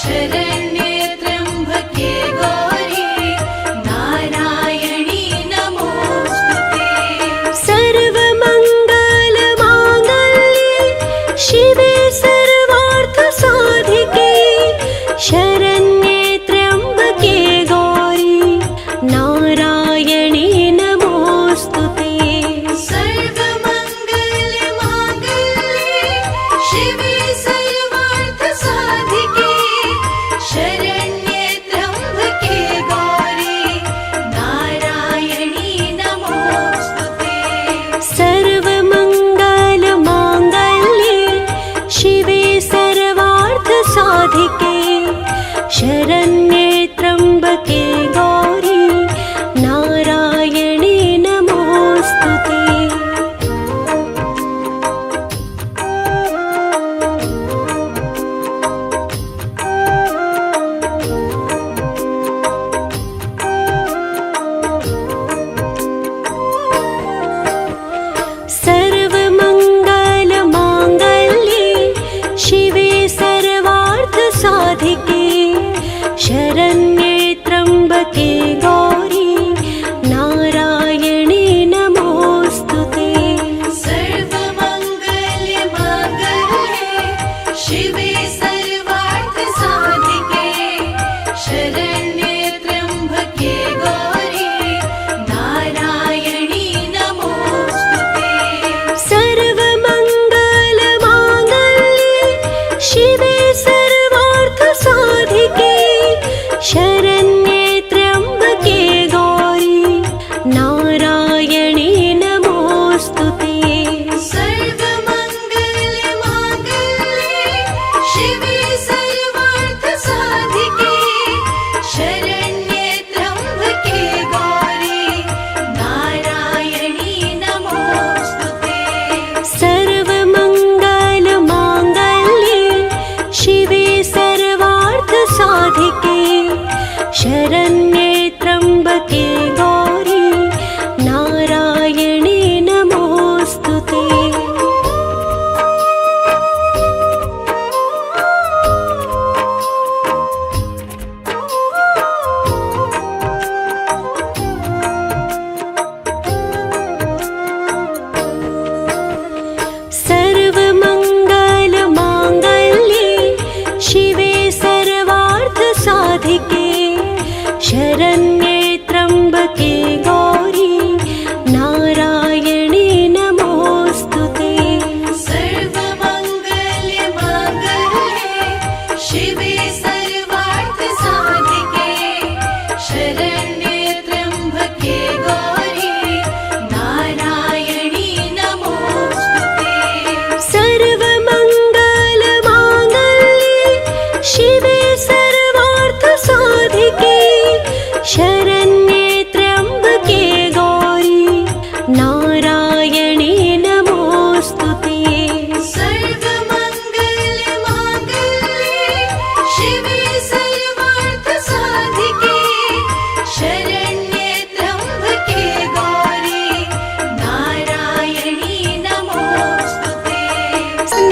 Speaker 2: शरण्ये त्र्यम्बके गौरी नारायणी नमोऽस्तुते।
Speaker 1: सर्वमङ्गलमाङ्गल्ये शिवे सर्वार्थसाधिके शरण्ये त्र्यम्बके गौरी नारायणी नमोऽस्तुते।
Speaker 2: सर्वमङ्गलमाङ्गल्ये शिवे सर्वार्थसाधिके शरण्ये त्र्यम्बके गौरी नारायणी नमोऽस्तुते।
Speaker 1: सर्वमङ्गलमाङ्गल्ये शिवे सर्वार्थसाधिके शरण्ये त्र्यम्बके गौरी नारायणी नमोऽस्तुते। सर्वमङ्गलमाङ्गल्ये शिवे सर्वार्थसाधिके शरण्ये त्र्यम्बके गौरी नारायणी नमोऽस्तुते।
Speaker 2: सर्वमङ्गलमाङ्गल्ये शिवे सर्वार्थसाधिके शरण्ये त्र्यम्बके गौरी नारायणी नमोऽस्तुते।
Speaker 1: सर्वमङ्गलमाङ्गल्ये शिवे सर्वार्थसाधिके शरण्ये त्र्यम्बके गौरी नारायणी नमोऽस्तुते।
Speaker 2: सर्वमङ्गलमाङ्गल्ये शिवे सर्वार्थसाधिके शरण्ये त्र्यम्बके गौरी नारायणी नमोऽस्तुते।
Speaker 1: सर्वमङ्गलमाङ्गल्ये शिवे सर्वार्थसाधिके शरण्ये त्र्यम्बके गौरी नारायणी नमोऽस्तुते। सर्वमङ्गलमाङ्गल्ये शिवे सर्वार्थसाधिके शरण्ये त्र्यम्बके गौरी नारायणी नमोऽस्तुते।
Speaker 2: सर्वमङ्गलमाङ्गल्ये शिवे सर्वार्थसाधिके शरण्ये त्र्यम्बके गौरी नारायणी नमोऽस्तुते।
Speaker 1: सर्वमङ्गलमाङ्गल्ये शिवे सर्वार्थसाधिके शरण्ये त्र्यम्बके गौरी नारायणी नमोऽस्तुते।
Speaker 2: सर्वमङ्गलमाङ्गल्ये शिवे सर्वार्थसाधिके शरण्ये त्र्यम्बके गौरी नारायणी नमोऽस्तुते।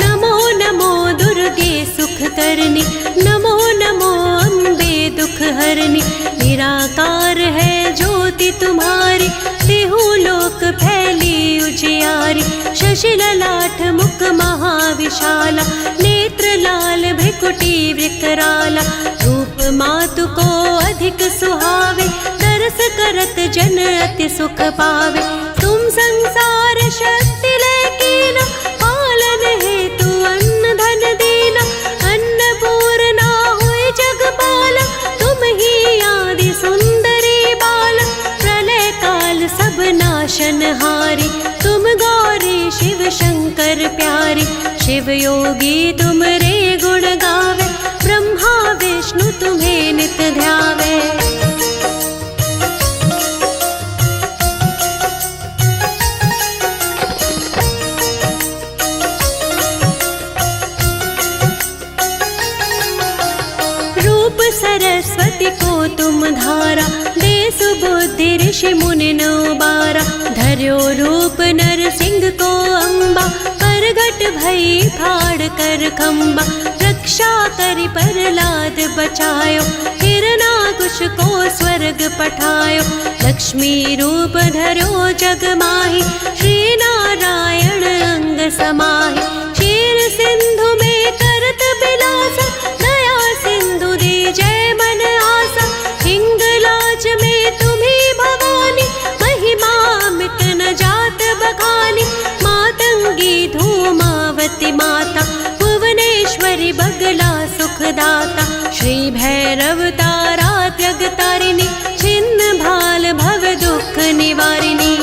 Speaker 1: नमो नमो दुर्गे सुखकर्णी नमो नमो अम्बे दुख हरनी। निराकार है ज्योति तुम्हारी तेहु लोक फैली उजियारी। शशि ललाट मुख महाविशाला नेत्र लाल भ्रिकुटी विकराला। रूप मातु को अधिक सुहावे तरस करत जन अति सुख पावे। तुम संसार शक्ति लेकीना पालन हेतु अन्न धन दीना। अन्नपूर्णा हुई जगपाला तुम ही आदि सुंदरी बाला। प्रलय काल सब नाशनहारी तुम गौरी शिव शंकर प्यारी। शिव योगी तुम रे गुण गावे ब्रह्मा विष्णु तुम्हें नित ध्यावे। तुम धारा, दे सुबुद्धि ऋषि मुनि नो बारा। धर्यो रूप नरसिंह को अम्बा, करघट भई फाड़ कर खम्बा। रक्षा करि प्रहलाद बचायो, हिरनाकुश को स्वर्ग पठायो। लक्ष्मी रूप धरो जग माहि, श्री नारायण अंग समाहि। क्षीर सिंधु में करत बिलासा, दया सिंधु दे जय मन आसा। हिंगलाज में तुम्ही भवानी, महिमा मिट न जात बखानी। मातंगी धूमावती माता, भुवनेश्वरी बगला सुखदाता। श्री भैरव तारा त्यगतारिणी, छिन्न भाल भव दुख निवारिणी।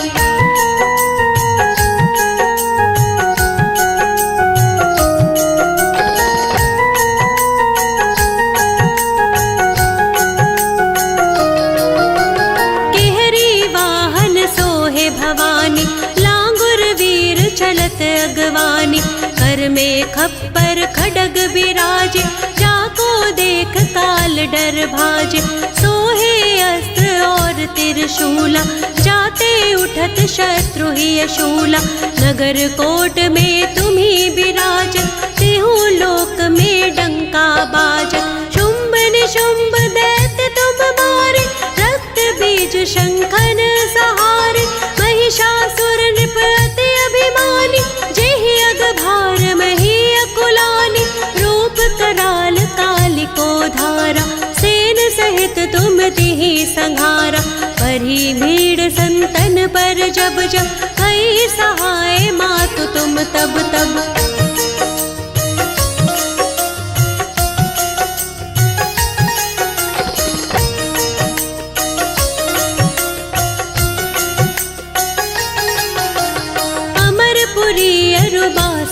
Speaker 1: भवानी लांगुर वीर चलत अगवानी। कर में खप्पर खडग बिराजे, जाको देख काल डर भाजे। सोहे अस्त्र और त्रिशूला, जाते उठत शत्रु ही अशूला। नगर कोट में तुम्ही बिराज, तेहु लोक में डंका बाज। शुंभ निशुंभ दैत्य तुम मारे, रक्त बीज शंखन सहारे। महिषासुर नृप अति अभिमानी, जेहि अगभार मही अकुलानी। रूप कराल कालिको धारा, सेन सहित तुम तिहि संहारा। परी भीड़ संतन पर जब जब, भई सहाय मातु तुम तब तब।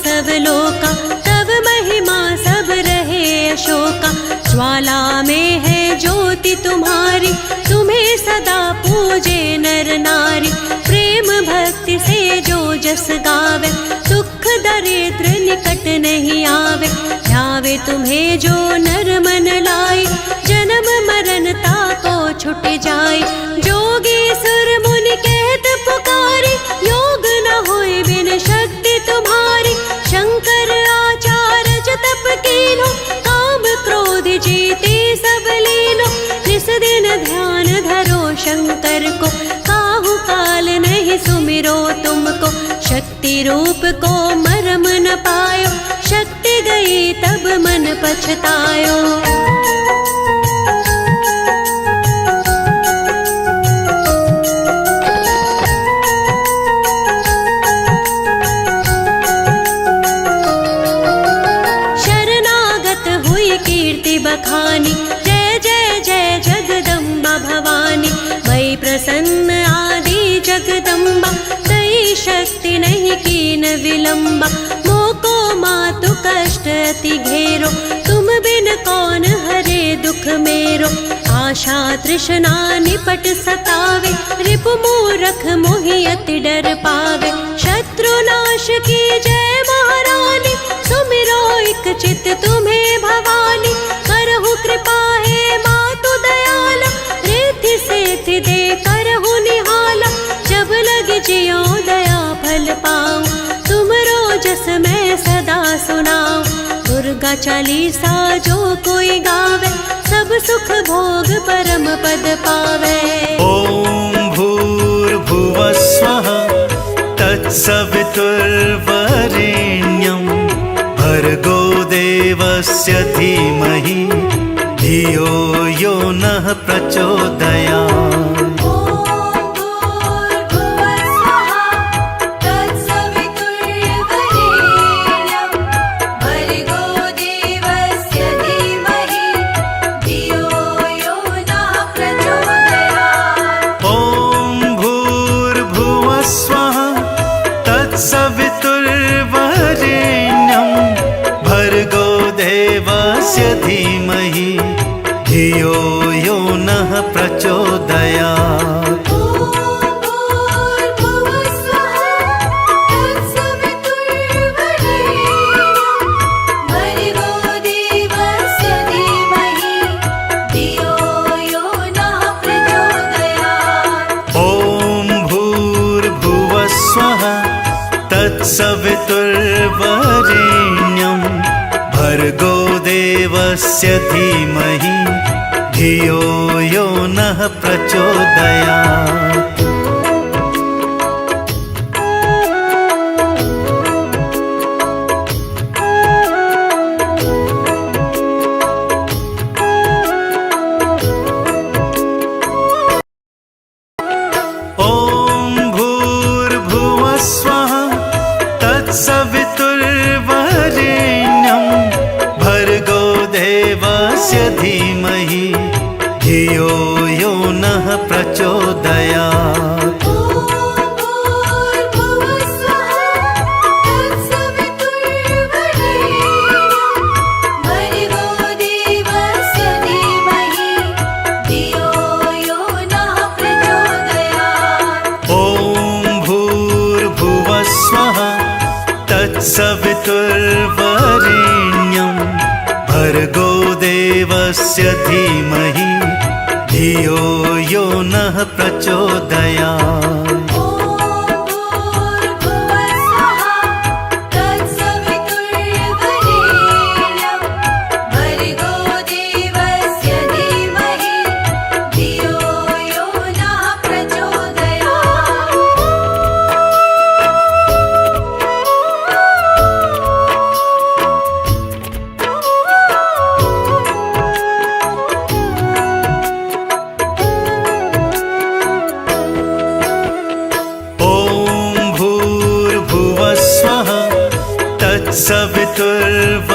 Speaker 1: सब लोका, तब महिमा सब रहे अशोका। ज्वाला में है ज्योति तुम्हारी, तुम्हें सदा पूजे नर नारी। प्रेम भक्ति से जो जस गावे, दुख दरिद्र निकट नहीं आवे। ध्यावे तुम्हें जो नर मन लाई, जन्म मरण ताको छुट जाए। जोगी सुर मुनि कहत पुकारे, योग न होए बिन शक्ति तुम्हारी। शंकर आचार्य तप कीनो, काम क्रोध जीते सब लीनो। निस दिन ध्यान धरो शंकर को, काहू काल नहीं सुमिरो तुमको। शक्ति रूप को मरम न पायो, शक्ति गई तब मन पछतायो। बखानी, जय जय जय जगदम्बा भवानी। वै प्रसन्न आदि जगदम्बा, तई शक्ति नहीं कीन विलंबा। मोको मातु कष्ट अति घेरो, तुम बिन कौन हरे दुख मेरो। आशा तृष्णा निपट सतावे, रिपु मूरख मोहि अति डर पावे। शत्रु नाश की जय महारानी, सुमिरो एक चित तुम्हें भवानी। करहु कृपा है मातु दयाला, रिद्धि सिद्धि दे करहु निहाला। जब लग जियो दया फल पाऊं, तुमरो जस मैं सदा सुनाऊं। दुर्गा चालीसा जो कोई गावे, सब सुख भोग परम पद पावे।
Speaker 4: ओम भूर्भुवः स्वः, तत्सवितुर्वरेण्यं। भर्गो देवस्य धीमहि, धियो यो नः प्रचोदयात्। धीमहि धियो यो नः प्रचोदयात्।
Speaker 2: भर्गो देवस्य धीमहि, धियो यो
Speaker 4: तत्सवितुर्वरेण्यं भर्गो देवस्य धीमहि धियो यो नः प्रचोदयात्। तत्सवितुर्वरेण्यं भर्गो देवस्य धीमहि धियो यो नः प्रचोदयात्। तत्सवितुर्वरेण्यं भर्गो देवस्य धीमहि धियो यो नः प्रचोदयात्।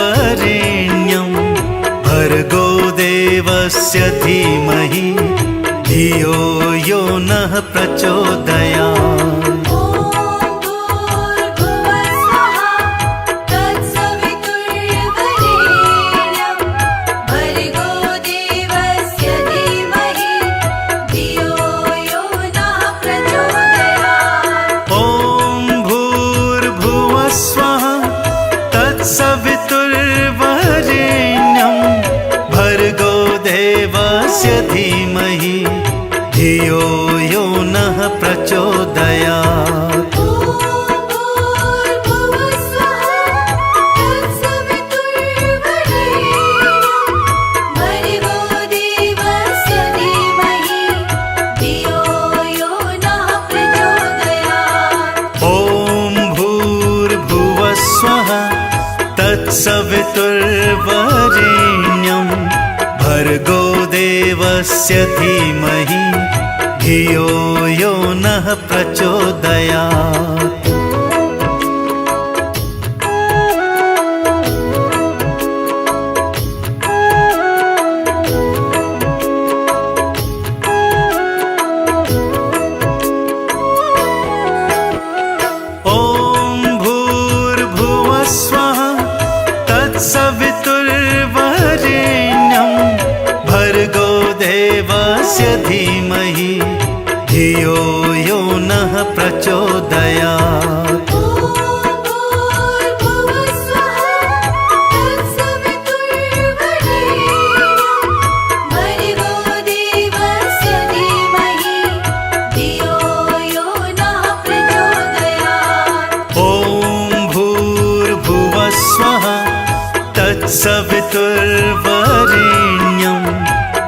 Speaker 4: तत्सवितुर्वरेण्यं भर्गो देवस्य धीमहि धियो यो नः प्रचोदयात्। तत्सवितुर्वरेण्यं भर्गो देवस्य धीमहि धियो यो नः प्रचोदयात्। तत्सवितुर्वरेण्यं भर्गो देवस्य धीमहि धियो यो नः प्रचोदयात्। तत्सवितुर्वरेण्यं भर्गो देवस्य धीमहि धियो यो नः प्रचोदयात्। तत्सवितुर्वरेण्यं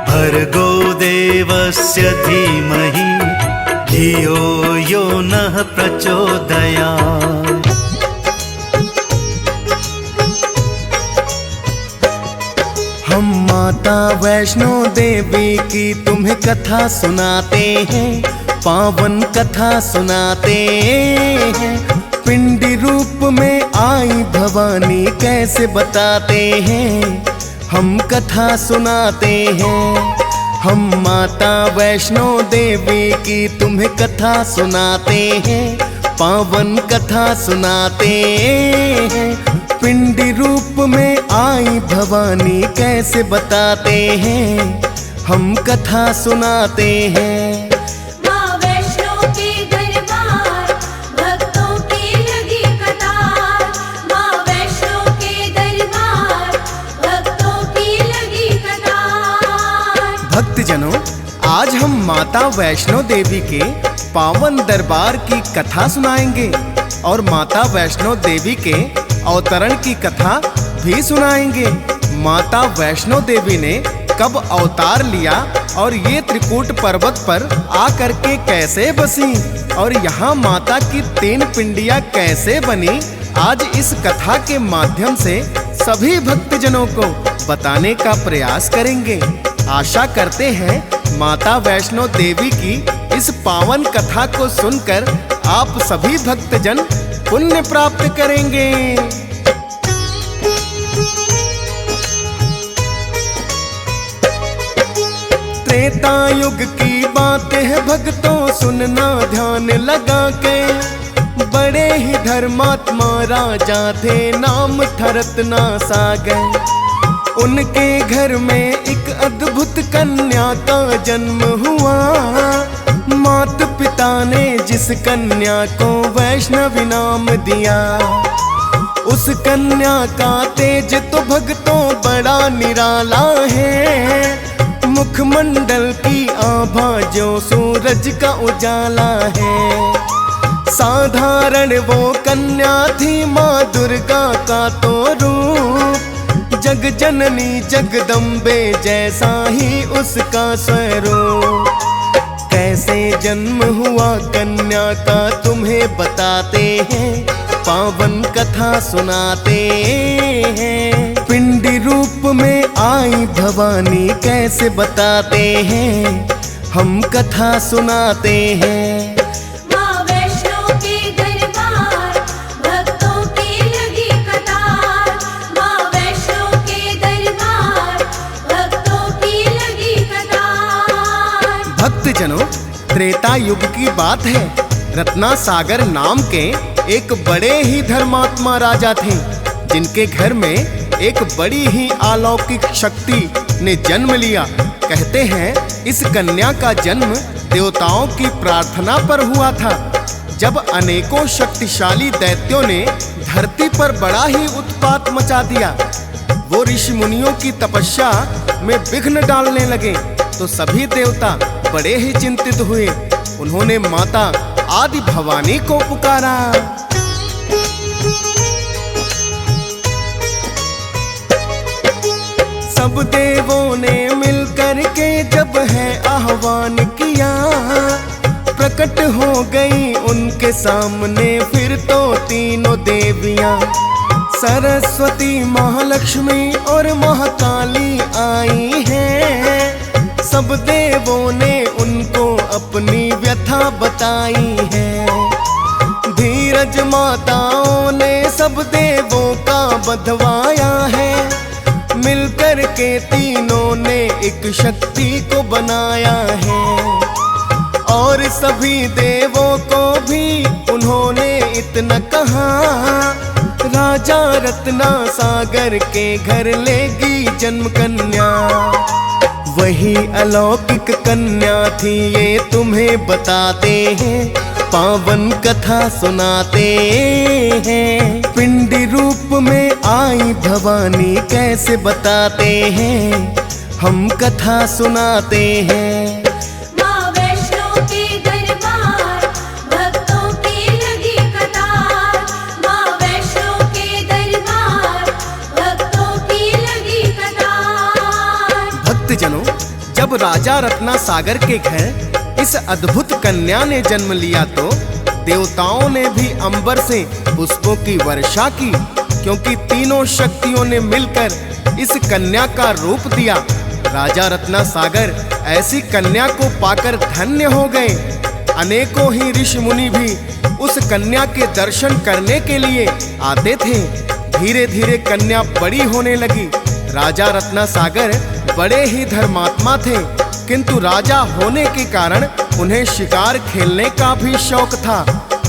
Speaker 4: भर्गो देवस्य धीमहि धियो यो नः प्रचोदयात्।
Speaker 5: हम माता वैष्णो देवी की तुम्हें कथा सुनाते हैं, पावन कथा सुनाते हैं। पिंडी रूप में आई भवानी कैसे बताते हैं, हम कथा सुनाते हैं। हम माता वैष्णो देवी की तुम्हें कथा सुनाते हैं, पावन कथा सुनाते हैं। पिंडी रूप में आई भवानी कैसे बताते हैं, हम कथा सुनाते हैं। भक्तजनों, आज हम माता वैष्णो देवी के पावन दरबार की कथा सुनाएंगे और माता वैष्णो देवी के अवतरण की कथा भी सुनाएंगे। माता वैष्णो देवी ने कब अवतार लिया और ये त्रिकूट पर्वत पर आकर के कैसे बसी और यहाँ माता की 3 पिंडियाँ कैसे बनी, आज इस कथा के माध्यम से सभी भक्तजनों को बताने का प्रयास करेंगे। आशा करते हैं माता वैष्णो देवी की इस पावन कथा को सुनकर आप सभी भक्तजन पुण्य प्राप्त करेंगे। त्रेता युग की बातें है भक्तों सुनना ध्यान लगा के, बड़े ही धर्मात्मा राजा थे नाम था रत्नासागर। उनके घर में एक अद्भुत कन्या का जन्म हुआ, माता पिता ने जिस कन्या को वैष्णवी नाम दिया, उस कन्या का तेज तो भक्तों बड़ा निराला है। मुखमंडल की आभा जो सूरज का उजाला है। साधारण वो कन्या थी माँ दुर्गा का तो रूप, जग जननी जगदम्बे जैसा ही उसका स्वरूप। कैसे जन्म हुआ कन्या का तुम्हें बताते हैं, पावन कथा सुनाते हैं। पिंडी रूप में आई भवानी कैसे बताते हैं, हम कथा सुनाते हैं।
Speaker 2: माँ वैष्णो के दरबार भक्तों की लगी कतार, माँ वैष्णो के दरबार भक्तों की लगी कतार।
Speaker 5: भक्तजनों, त्रेता युग की बात है। रत्नासागर नाम के एक बड़े ही धर्मात्मा राजा थे, जिनके घर में एक बड़ी ही अलौकिक शक्ति ने जन्म लिया। कहते हैं इस कन्या का जन्म देवताओं की प्रार्थना पर हुआ था, जब अनेकों शक्तिशाली दैत्यों ने धरती पर बड़ा ही उत्पात मचा दिया। वो ऋषि मुनियों की तपस्या में विघ्न डालने लगे, तो सभी देवता बड़े ही चिंतित हुए। उन्होंने माता आदि भवानी को पुकारा। सब देवों ने मिलकर के जब है आह्वान किया, प्रकट हो गई उनके सामने फिर तो तीनों देवियां। सरस्वती, महालक्ष्मी और महाकाली आई हैं। सब देवों ने उनको अपनी व्यथा बताई है। धीरज माताओं ने सब देवों का बधवाया है। मिलकर के तीनों ने एक शक्ति को बनाया है, और सभी देवों को भी उन्होंने इतना कहा, राजा रत्नासागर के घर लेगी जन्म कन्या। वही अलौकिक कन्या थी ये तुम्हें बताते हैं, पावन कथा सुनाते हैं। पिंडी रूप में आई भवानी कैसे बताते हैं, हम कथा सुनाते हैं।
Speaker 2: माँ वैष्णो के दरबार भक्तों की लगी कतार, माँ वैष्णो के दरबार भक्तों की लगी कतार।
Speaker 5: भक्तजनों, जब राजा रत्नासागर के घर इस अद्भुत कन्या ने जन्म लिया तो देवताओं ने भी अंबर से पुष्पों की वर्षा की, क्योंकि तीनों शक्तियों ने मिलकर इस कन्या का रूप दिया। राजा रत्नासागर ऐसी कन्या को पाकर धन्य हो गए। अनेकों ही ऋषि मुनि भी उस कन्या के दर्शन करने के लिए आते थे। धीरे धीरे कन्या बड़ी होने लगी। राजा रत्नासागर बड़े ही धर्मात्मा थे, किंतु राजा होने के कारण उन्हें शिकार खेलने का भी शौक था।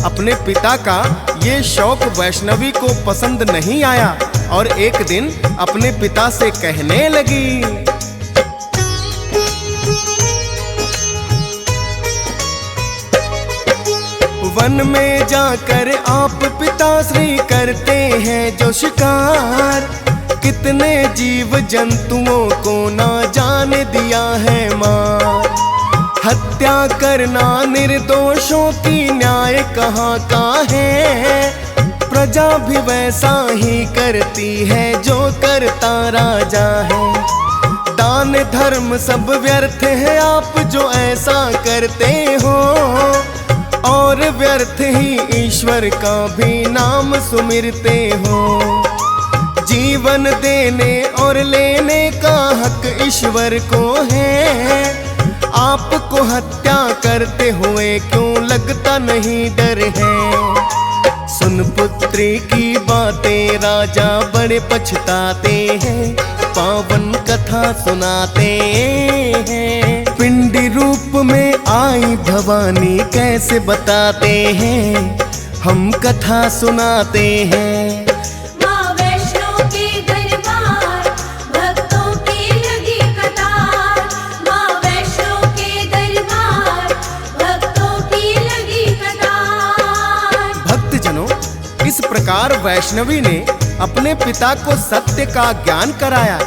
Speaker 5: अपने पिता का ये शौक वैष्णवी को पसंद नहीं आया और एक दिन अपने पिता से कहने लगी, वन में जाकर आप पिताश्री करते हैं जो शिकार, कितने जीव जंतुओं को ना जाने दिया है मार। हत्या करना निर्दोषों की न्याय कहाँ का है। प्रजा भी वैसा ही करती है जो करता राजा है। दान धर्म सब व्यर्थ है आप जो ऐसा करते हो, और व्यर्थ ही ईश्वर का भी नाम सुमिरते हो। जीवन देने और लेने का हक ईश्वर को है, आपको हत्या करते हुए क्यों लगता नहीं डर है। सुन पुत्री की बातें राजा बड़े पछताते हैं, पावन कथा सुनाते हैं। पिंडी रूप में आई भवानी कैसे बताते हैं, हम कथा सुनाते हैं।
Speaker 2: माँ वैष्णो के दरबार, भक्तों की लगी कतार। माँ वैष्णो के दरबार, भक्तों की लगी कतार।
Speaker 5: भक्तजनों, इस प्रकार वैष्णवी ने अपने पिता को सत्य का ज्ञान कराया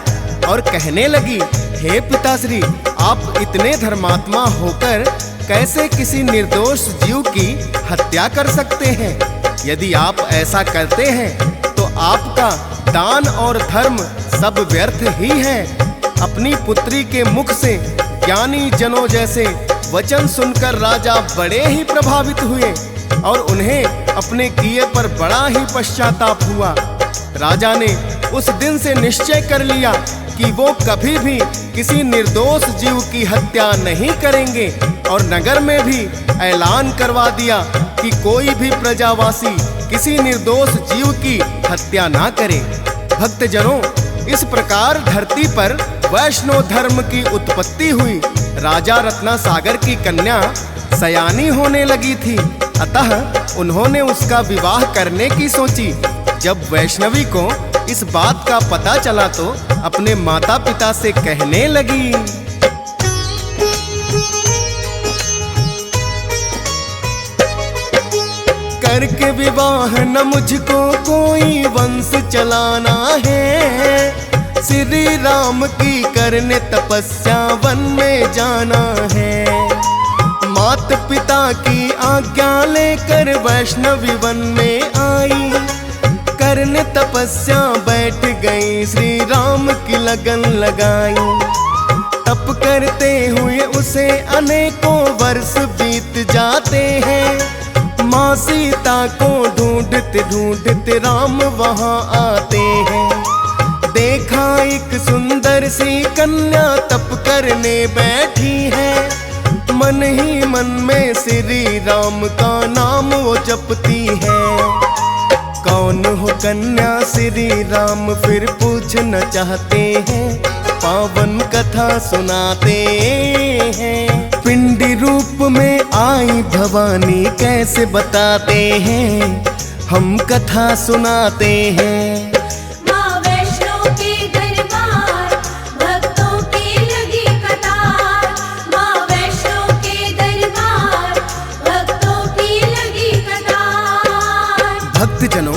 Speaker 5: और कहने लगी, हे पिताश्री, आप इतने धर्मात्मा होकर कैसे किसी निर्दोष जीव की हत्या कर सकते हैं। यदि आप ऐसा करते हैं तो आपका दान और धर्म सब व्यर्थ ही है। अपनी पुत्री के मुख से ज्ञानी जनों जैसे वचन सुनकर राजा बड़े ही प्रभावित हुए और उन्हें अपने किए पर बड़ा ही पश्चाताप हुआ। राजा ने उस दिन से निश्चय कर लिया कि वो कभी भी किसी निर्दोष जीव की हत्या नहीं करेंगे, और नगर में भी ऐलान करवा दिया कि कोई भी प्रजावासी किसी निर्दोष जीव की हत्या ना करे। भक्तजनों, इस प्रकार धरती पर वैष्णव धर्म की उत्पत्ति हुई। राजा रत्नासागर की कन्या सयानी होने लगी थी, अतः उन्होंने उसका विवाह करने की सोची। जब वैष्णवी को इस बात का पता चला तो अपने माता पिता से कहने लगी, करके विवाह न मुझको कोई वंश चलाना है। श्री राम की करने तपस्या वन में जाना है। माता पिता की आज्ञा लेकर वैष्णवी वन में आई, करने तपस्या बैठ गई, श्री राम की लगन लगाई। तप करते हुए उसे अनेकों वर्ष बीत जाते हैं। माँ सीता को ढूंढते ढूंढते राम वहाँ आते हैं। देखा एक सुंदर सी कन्या तप करने बैठी है। मन ही मन में श्री राम का नाम वो जपती है। कौन हो कन्या श्री राम फिर पूछना चाहते हैं, पावन कथा सुनाते हैं। पिंडी रूप में आई भवानी कैसे बताते हैं, हम कथा सुनाते हैं।
Speaker 2: माँ वैष्णो के दरबार, भक्तों की लगी कतार। माँ वैष्णो के दरबार, भक्तों की लगी कतार।
Speaker 5: भक्तजनों,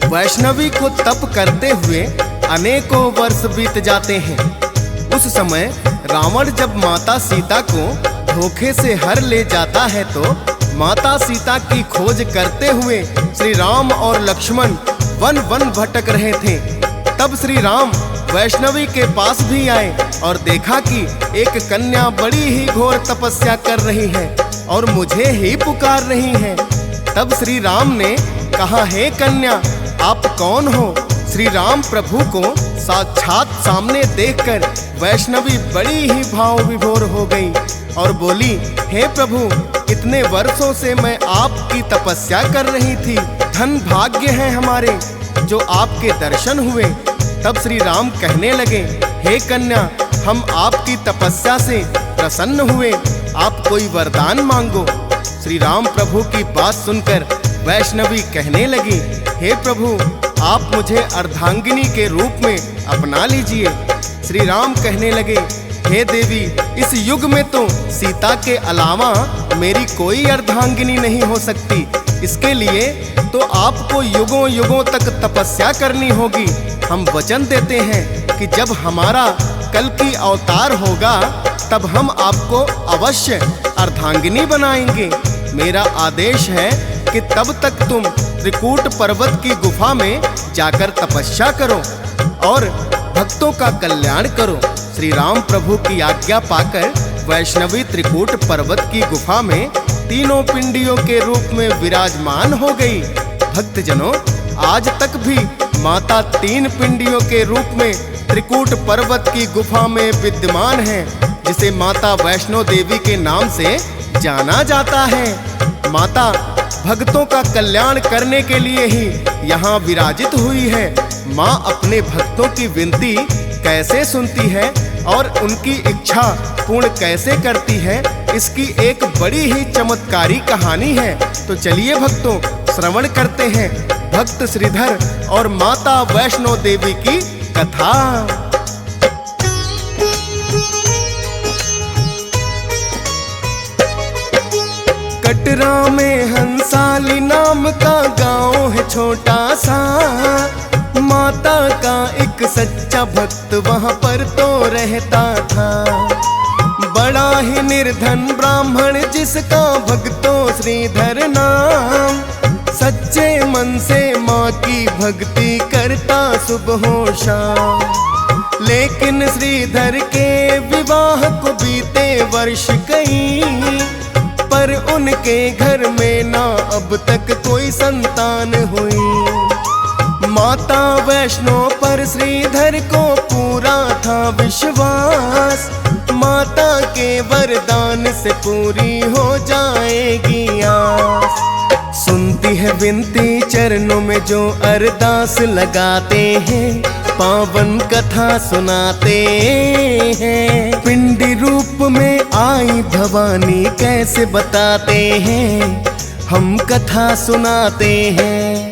Speaker 5: वैष्णवी को तप करते हुए अनेकों वर्ष बीत जाते हैं। उस समय रावण जब माता सीता को धोखे से हर ले जाता है तो माता सीता की खोज करते हुए श्री राम और लक्ष्मण वन वन भटक रहे थे। तब श्री राम वैष्णवी के पास भी आए और देखा कि एक कन्या बड़ी ही घोर तपस्या कर रही है और मुझे ही पुकार रही है। तब श्री राम ने कहा, हे कन्या, आप कौन हो? श्री राम प्रभु को साक्षात सामने देखकर वैष्णवी बड़ी ही भाव विभोर हो गई और बोली, हे प्रभु, इतने वर्षों से मैं आपकी तपस्या कर रही थी। धन भाग्य है हमारे जो आपके दर्शन हुए। तब श्री राम कहने लगे, हे कन्या, हम आपकी तपस्या से प्रसन्न हुए, आप कोई वरदान मांगो। श्री राम प्रभु की बात सुनकर वैष्णवी कहने लगी, हे प्रभु, आप मुझे अर्धांगिनी के रूप में अपना लीजिए। श्री राम कहने लगे, हे देवी, इस युग में तो सीता के अलावा मेरी कोई अर्धांगिनी नहीं हो सकती। इसके लिए तो आपको युगों युगों तक तपस्या करनी होगी। हम वचन देते हैं कि जब हमारा कल की अवतार होगा तब हम आपको अवश्य अर्धांगिनी बनाएंगे। मेरा आदेश है कि तब तक तुम त्रिकूट पर्वत की गुफा में जाकर तपस्या करो और भक्तों का कल्याण करो। श्री राम प्रभु की आज्ञा पाकर वैष्णवी त्रिकूट पर्वत की गुफा में तीनों पिंडियों के रूप में विराजमान हो गई। भक्तजनों, आज तक भी माता तीन पिंडियों के रूप में त्रिकूट पर्वत की गुफा में विद्यमान है, जिसे माता वैष्णो देवी के नाम से जाना जाता है। माता भक्तों का कल्याण करने के लिए ही यहाँ विराजित हुई है। माँ अपने भक्तों की विनती कैसे सुनती है और उनकी इच्छा पूर्ण कैसे करती है, इसकी एक बड़ी ही चमत्कारी कहानी है। तो चलिए भक्तों, श्रवण करते हैं भक्त श्रीधर और माता वैष्णो देवी की कथा। कटरा में हंसाली नाम का गांव है छोटा सा। माता का एक सच्चा भक्त वहां पर तो रहता था। बड़ा ही निर्धन ब्राह्मण जिसका भक्तों श्रीधर नाम। सच्चे मन से माँ की भक्ति करता सुबह शाम। लेकिन श्रीधर के विवाह को बीते वर्ष कई, पर उनके घर में ना अब तक कोई संतान हुई। माता वैष्णो पर श्रीधर को पूरा था विश्वास। माता के वरदान से पूरी हो जाएगी आस। सुनती है विनती चरणों में जो अरदास लगाते हैं, पावन कथा सुनाते हैं। पिंडी रूप में आई भवानी कैसे बताते हैं, हम कथा सुनाते हैं।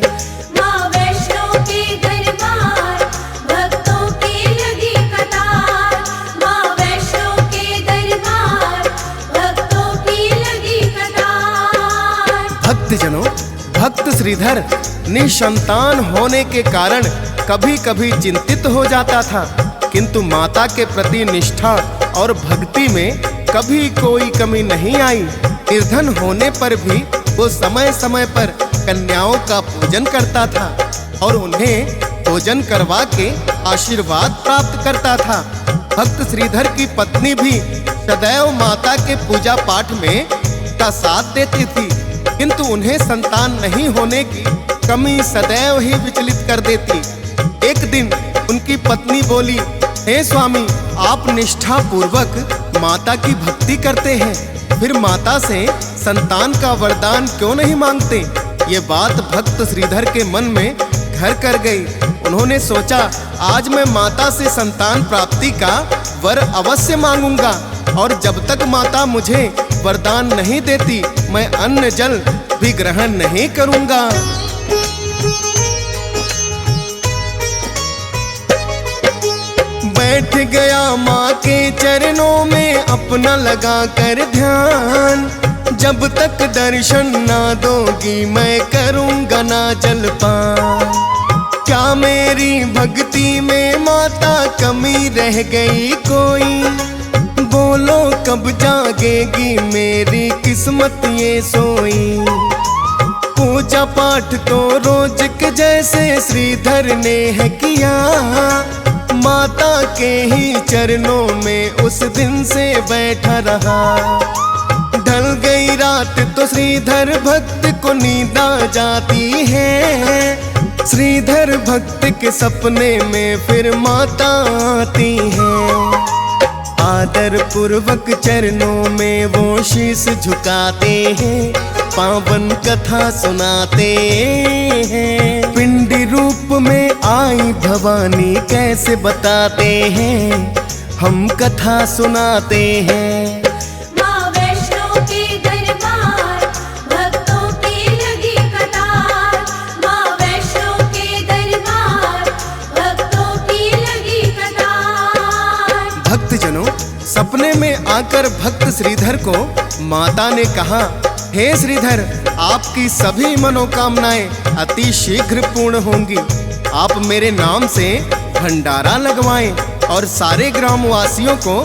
Speaker 2: माँ वैष्णो के दरबार भक्तों की लगी कतार। माँ वैष्णो के दरबार भक्तों की लगी कतार।
Speaker 5: भक्तजनों, भक्त श्रीधर निसंतान होने के कारण कभी कभी चिंतित हो जाता था, किंतु माता के प्रति निष्ठा और भक्ति में कभी कोई कमी नहीं आई। निर्धन होने पर भी वो समय समय पर कन्याओं का पूजन करता था और उन्हें भोजन करवा के आशीर्वाद प्राप्त करता था। भक्त श्रीधर की पत्नी भी सदैव माता के पूजा पाठ में का साथ देती थी, किंतु उन्हें संतान नहीं होने की कमी सदैव ही विचलित कर देती। एक दिन उनकी पत्नी बोली, हे स्वामी, आप निष्ठा पूर्वक माता की भक्ति करते हैं, फिर माता से संतान का वरदान क्यों नहीं मांगते? ये बात भक्त श्रीधर के मन में घर कर गई। उन्होंने सोचा, आज मैं माता से संतान प्राप्ति का वर अवश्य मांगूंगा और जब तक माता मुझे वरदान नहीं देती, मैं अन्न जल भी ग्रहण नहीं करूंगा। बैठ गया माँ के चरणों में अपना लगा कर ध्यान। जब तक दर्शन ना दोगी मैं करूँगा ना जलपान। क्या मेरी भक्ति में माता कमी रह गई कोई? बोलो कब जागेगी मेरी किस्मत ये सोई। पूजा पाठ तो रोज के जैसे श्रीधर ने है किया। माता के ही चरणों में उस दिन से बैठा रहा। ढल गई रात तो श्रीधर भक्त को नींद आ जाती है। श्रीधर भक्त के सपने में फिर माता आती है। आदर पूर्वक चरणों में वो शीश झुकाते हैं, पावन कथा सुनाते हैं। पिंडी रूप में आई भवानी कैसे बताते हैं, हम कथा सुनाते हैं।
Speaker 2: माँ वैष्णो के दरबार भक्तों की लगी कतार। माँ वैष्णो के दरबार भक्तों की लगी कतार।
Speaker 5: भक्तजनों, सपने में आकर भक्त श्रीधर को माता ने कहा, हे श्रीधर, आपकी सभी मनोकामनाएं अति शीघ्र पूर्ण होंगी। आप मेरे नाम से भंडारा लगवाएं और सारे ग्रामवासियों को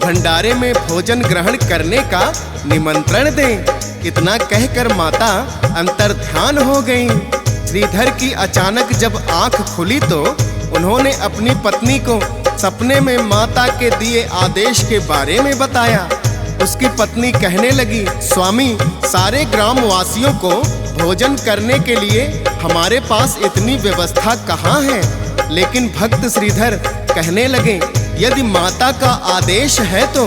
Speaker 5: भंडारे में भोजन ग्रहण करने का निमंत्रण दें। इतना कहकर माता अंतर्ध्यान हो गईं। श्रीधर की अचानक जब आंख खुली तो उन्होंने अपनी पत्नी को सपने में माता के दिए आदेश के बारे में बताया। उसकी पत्नी कहने लगी, स्वामी, सारे ग्रामवासियों को भोजन करने के लिए हमारे पास इतनी व्यवस्था कहाँ है। लेकिन भक्त श्रीधर कहने लगे, यदि माता का आदेश है तो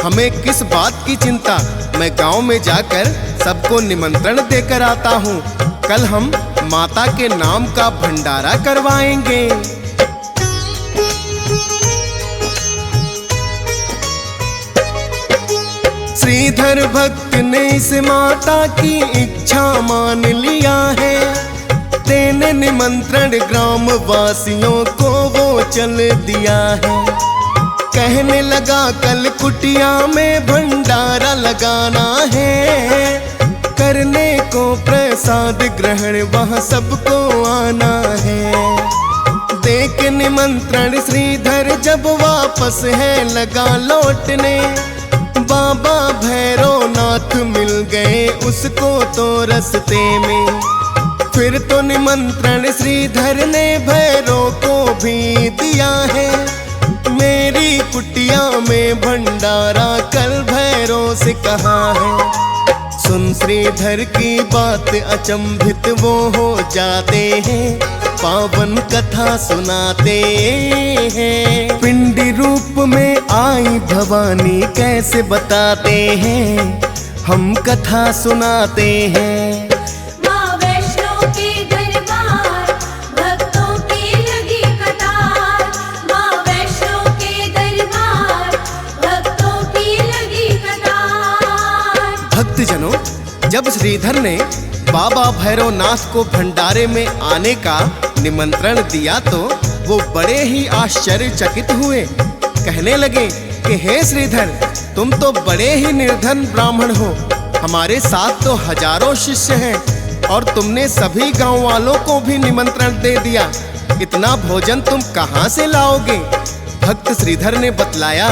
Speaker 5: हमें किस बात की चिंता। मैं गांव में जाकर सबको निमंत्रण देकर आता हूँ। कल हम माता के नाम का भंडारा करवाएंगे। श्रीधर भक्त ने इस माता की इच्छा मान लिया है। देने निमंत्रण ग्राम वासियों को वो चल दिया है। कहने लगा, कल कुटिया में भंडारा लगाना है। करने को प्रसाद ग्रहण वहाँ सबको आना है। देख निमंत्रण श्रीधर जब वापस है लगा लौटने। बाबा भैरवनाथ मिल गए उसको तो रास्ते में। फिर तो निमंत्रण श्रीधर ने भैरव को भी दिया है। मेरी कुटिया में भंडारा कल भैरव से कहा है। सुन श्रीधर की बात अचंभित वो हो जाते हैं। पावन कथा सुनाते हैं। पिंडी रूप में आई भवानी कैसे बताते हैं। हम कथा सुनाते हैं।
Speaker 2: माँ वैष्णो के दरबार भक्तों की लगी कतार। माँ वैष्णो के दरबार भक्तों की लगी कतार।
Speaker 5: भक्तजनों, जब श्रीधर ने बाबा भैरवनाथ को भंडारे में आने का निमंत्रण दिया तो वो बड़े ही आश्चर्यचकित हुए। कहने लगे कि हे श्रीधर, तुम तो बड़े ही निर्धन ब्राह्मण हो। हमारे साथ तो हजारों शिष्य हैं और तुमने सभी गांव वालों को भी निमंत्रण दे दिया। इतना भोजन तुम कहाँ से लाओगे। भक्त श्रीधर ने बतलाया,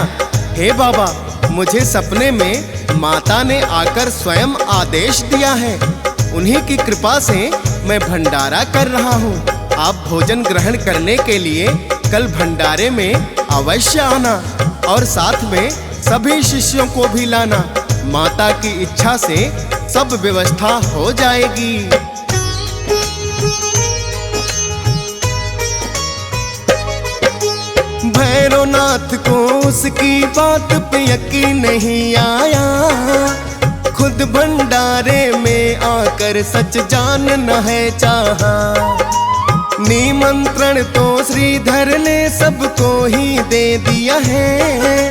Speaker 5: हे बाबा, मुझे सपने में माता ने आकर स्वयं आदेश दिया है। उन्हीं की कृपा से मैं भंडारा कर रहा हूँ। आप भोजन ग्रहण करने के लिए कल भंडारे में अवश्य आना और साथ में सभी शिष्यों को भी लाना। माता की इच्छा से सब व्यवस्था हो जाएगी। भैरवनाथ को उसकी बात पे यकीन नहीं आया। खुद भंडारे में आकर सच जानना है चाहा। निमंत्रण तो श्रीधर ने सबको ही दे दिया है।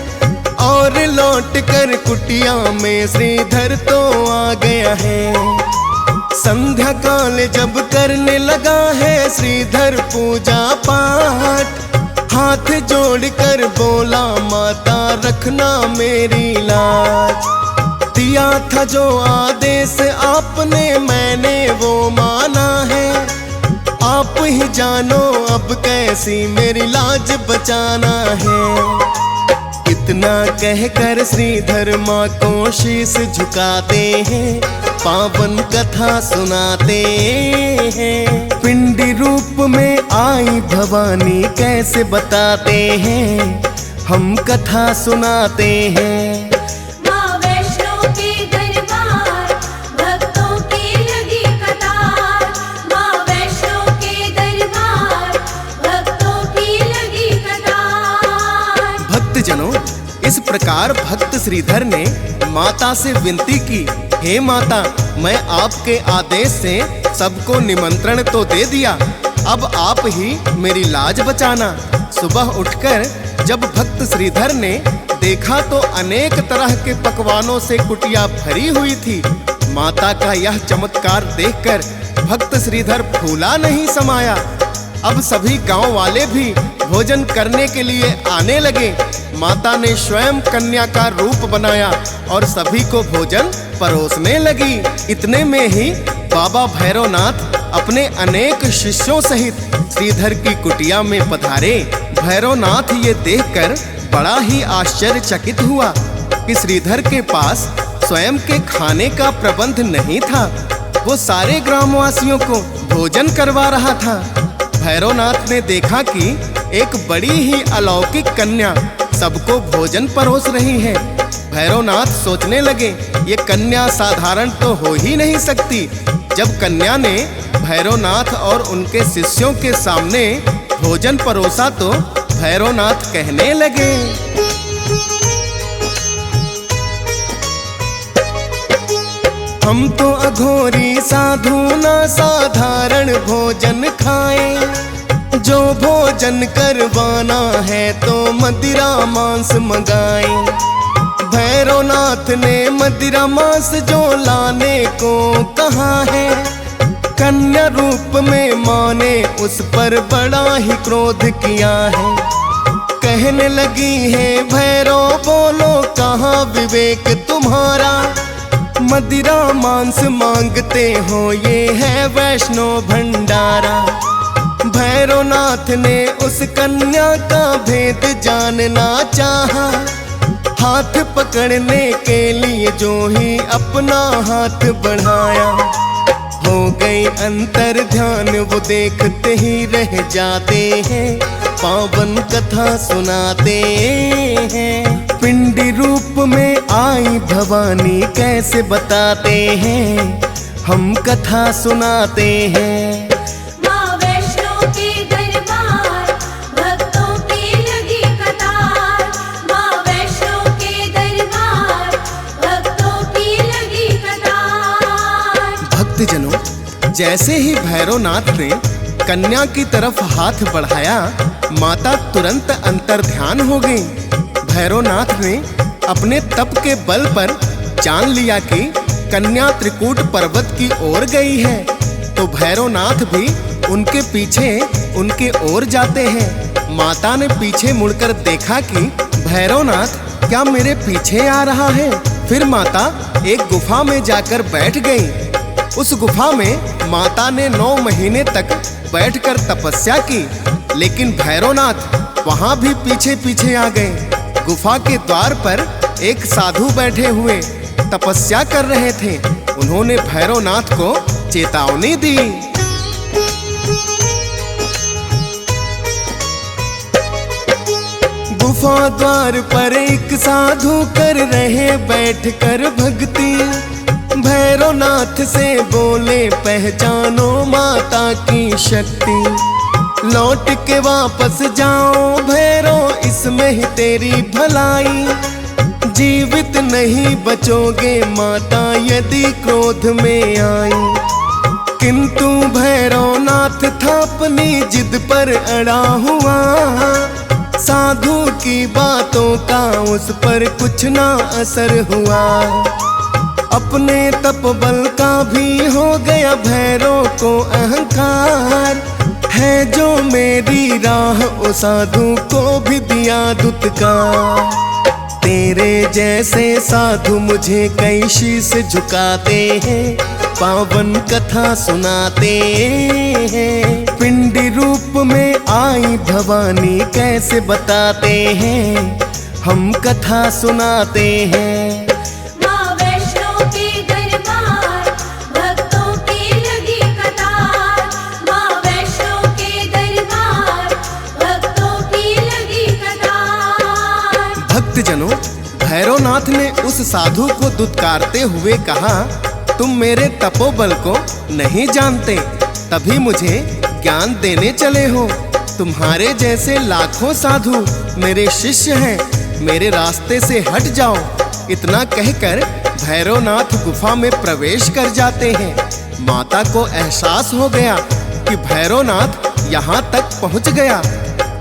Speaker 5: और लौट कर कुटिया में श्रीधर तो आ गया है। संध्या काल जब करने लगा है श्रीधर पूजा पाठ। हाथ जोड़कर बोला, माता रखना मेरी लाज। दिया था जो आदेश आपने मैंने वो माना है। आप ही जानो अब कैसी मेरी लाज बचाना है। इतना कहकर श्रीधर माँ को शीश झुकाते हैं। पावन कथा सुनाते हैं। पिंडी रूप में आई भवानी कैसे बताते हैं। हम कथा सुनाते हैं।
Speaker 2: माँ वैष्णो के दरबार भक्तों की लगी कतार। माँ वैष्णो के दरबार भक्तों की लगी कतार।
Speaker 5: भक्तजनों, इस प्रकार भक्त श्रीधर ने माता से विनती की, हे माता, मैं आपके आदेश से सबको निमंत्रण तो दे दिया। अब आप ही मेरी लाज बचाना। सुबह उठकर जब भक्त श्रीधर ने देखा तो अनेक तरह के पकवानों से कुटिया भरी हुई थी। माता का यह चमत्कार देखकर भक्त श्रीधर फूला नहीं समाया। अब सभी गांव वाले भी भोजन करने के लिए आने लगे। माता ने स्वयं कन्या का रूप बनाया और सभी को भोजन परोसने लगी। इतने में ही बाबा भैरवनाथ अपने अनेक शिष्यों सहित श्रीधर की कुटिया में पधारे। भैरवनाथ ये देखकर बड़ा ही आश्चर्यचकित हुआ कि श्रीधर के पास स्वयं के खाने का प्रबंध नहीं था। वो सारे ग्रामवासियों को भोजन करवा रहा था। भैरवनाथ ने देखा कि एक बड़ी ही अलौकिक कन्या सबको भोजन परोस रही है। भैरवनाथ सोचने लगे, ये कन्या साधारण तो हो ही नहीं सकती। जब कन्या ने भैरवनाथ और उनके शिष्यों के सामने भोजन परोसा तो भैरवनाथ कहने लगे, हम तो अघोरी साधु ना साधारण भोजन खाएं। जो भोजन करवाना है तो मदिरा मांस मंगाएं। भैरवनाथ ने मदिरा मांस जो लाने को कहा है, कन्या रूप में माँ ने उस पर बड़ा ही क्रोध किया है। कहने लगी है, भैरव बोलो कहाँ विवेक तुम्हारा, मदिरा मांस मांगते हो, ये है वैष्णव भंडारा। भैरवनाथ ने उस कन्या का भेद जानना चाहा। हाथ पकड़ने के लिए जो ही अपना हाथ बढ़ाया, हो गई अंतर ध्यान, वो देखते ही रह जाते हैं, पावन कथा सुनाते हैं। पिंडी रूप में आई भवानी कैसे बताते हैं, हम कथा सुनाते हैं।
Speaker 2: माँ वैष्णो के दरबार, भक्तों की लगी कतार। माँ वैष्णो के दरबार, भक्तों की लगी कतार।
Speaker 5: भक्तजनों, जैसे ही भैरवनाथ ने कन्या की तरफ हाथ बढ़ाया, माता तुरंत अंतर्ध्यान हो गई। भैरवनाथ ने अपने तप के बल पर जान लिया कि कन्या त्रिकूट पर्वत की ओर गई है, तो भैरवनाथ भी उनके पीछे उनके ओर जाते हैं। माता ने पीछे मुड़कर देखा कि भैरवनाथ क्या मेरे पीछे आ रहा है। फिर माता एक गुफा में जाकर बैठ गई। उस गुफा में माता ने 9 महीने तक बैठकर तपस्या की, लेकिन भैरवनाथ वहां भी पीछे पीछे आ गए। गुफा के द्वार पर एक साधु बैठे हुए तपस्या कर रहे थे। उन्होंने भैरवनाथ को चेतावनी दी। गुफा द्वार पर एक साधु कर रहे बैठकर भक्ति। भैरवनाथ से बोले, पहचानो माता की शक्ति, लौट के वापस जाओ भैरव, इसमें ही तेरी भलाई। जीवित नहीं बचोगे माता यदि क्रोध में आई। किंतु भैरवनाथ था अपनी जिद पर अड़ा हुआ, साधु की बातों का उस पर कुछ ना असर हुआ। अपने तप बल का भी हो गया भैरव को अहंकार, है जो मेरी राह ओ साधु को भी दिया दुत्कार। तेरे जैसे साधु मुझे कई शीश झुकाते हैं, पावन कथा सुनाते हैं। पिंडी रूप में आई भवानी कैसे बताते हैं, हम कथा सुनाते हैं।
Speaker 2: माँ वैष्णो के दरबार, भक्तों की लगी कतार। माँ वैष्णो के दरबार, भक्तों की लगी कतार।
Speaker 5: भक्तजनों, भैरवनाथ ने उस साधु को दुत्कारते हुए कहा, तुम मेरे तपोबल को नहीं जानते, तभी मुझे ज्ञान देने चले हो। तुम्हारे जैसे लाखों साधु मेरे शिष्य हैं, मेरे रास्ते से हट जाओ। इतना कहकर भैरवनाथ गुफा में प्रवेश कर जाते हैं। माता को एहसास हो गया कि भैरवनाथ यहाँ तक पहुँच गया।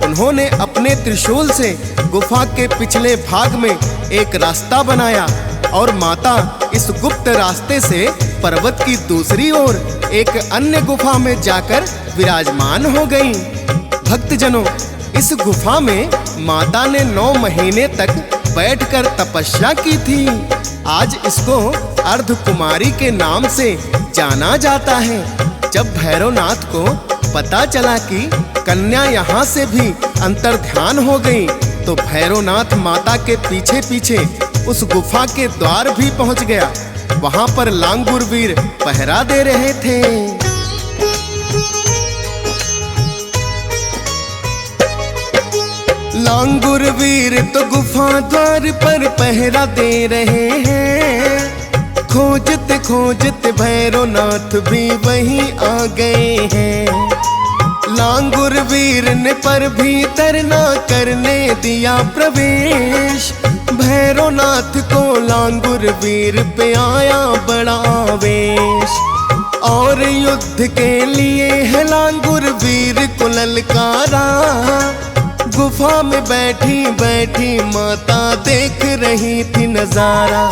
Speaker 5: उन्होंने अपने त्रिशूल से गुफा के पिछले भाग में एक रास्ता बनाया और माता इस गुप्त रास्ते से पर्वत की दूसरी ओर एक अन्य गुफा में जाकर विराजमान हो गई। भक्तजनों, इस गुफा में माता ने 9 महीने तक बैठकर तपस्या की थी। आज इसको अर्धकुमारी के नाम से जाना जाता है। जब भैरवनाथ को पता चला कि कन्या यहाँ से भी अंतर्ध्यान हो गई, तो भैरवनाथ माता के पीछे पीछे उस गुफा के द्वार भी पहुंच गया। वहां पर लांगुर वीर पहरा दे रहे थे। लांगुर वीर तो गुफा द्वार पर पहरा दे रहे हैं। खोजते खोजते भैरवनाथ भी वहीं आ गए हैं। लांगुर वीर ने पर भीतर ना करने दिया प्रवेश। भैरवनाथ को लांगुर वीर पे आया बड़ा आवेश। और युद्ध के लिए है लांगुर वीर को ललकारा। गुफा में बैठी बैठी माता देख रही थी नजारा।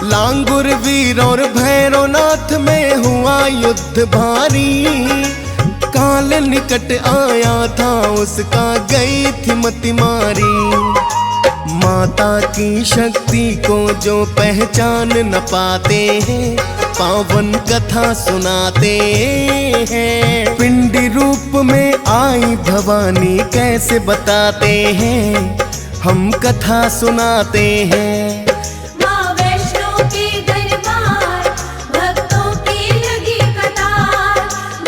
Speaker 5: लांगुर वीर और भैरवनाथ में हुआ युद्ध भारी। काल निकट आया था उसका गई थी मति मारी। माता की शक्ति को जो पहचान न पाते हैं, पावन कथा सुनाते हैं। पिंडी रूप में आई भवानी कैसे बताते हैं, हम कथा सुनाते हैं।
Speaker 2: माँ वैष्णो के दरबार भक्तों की लगी कतार।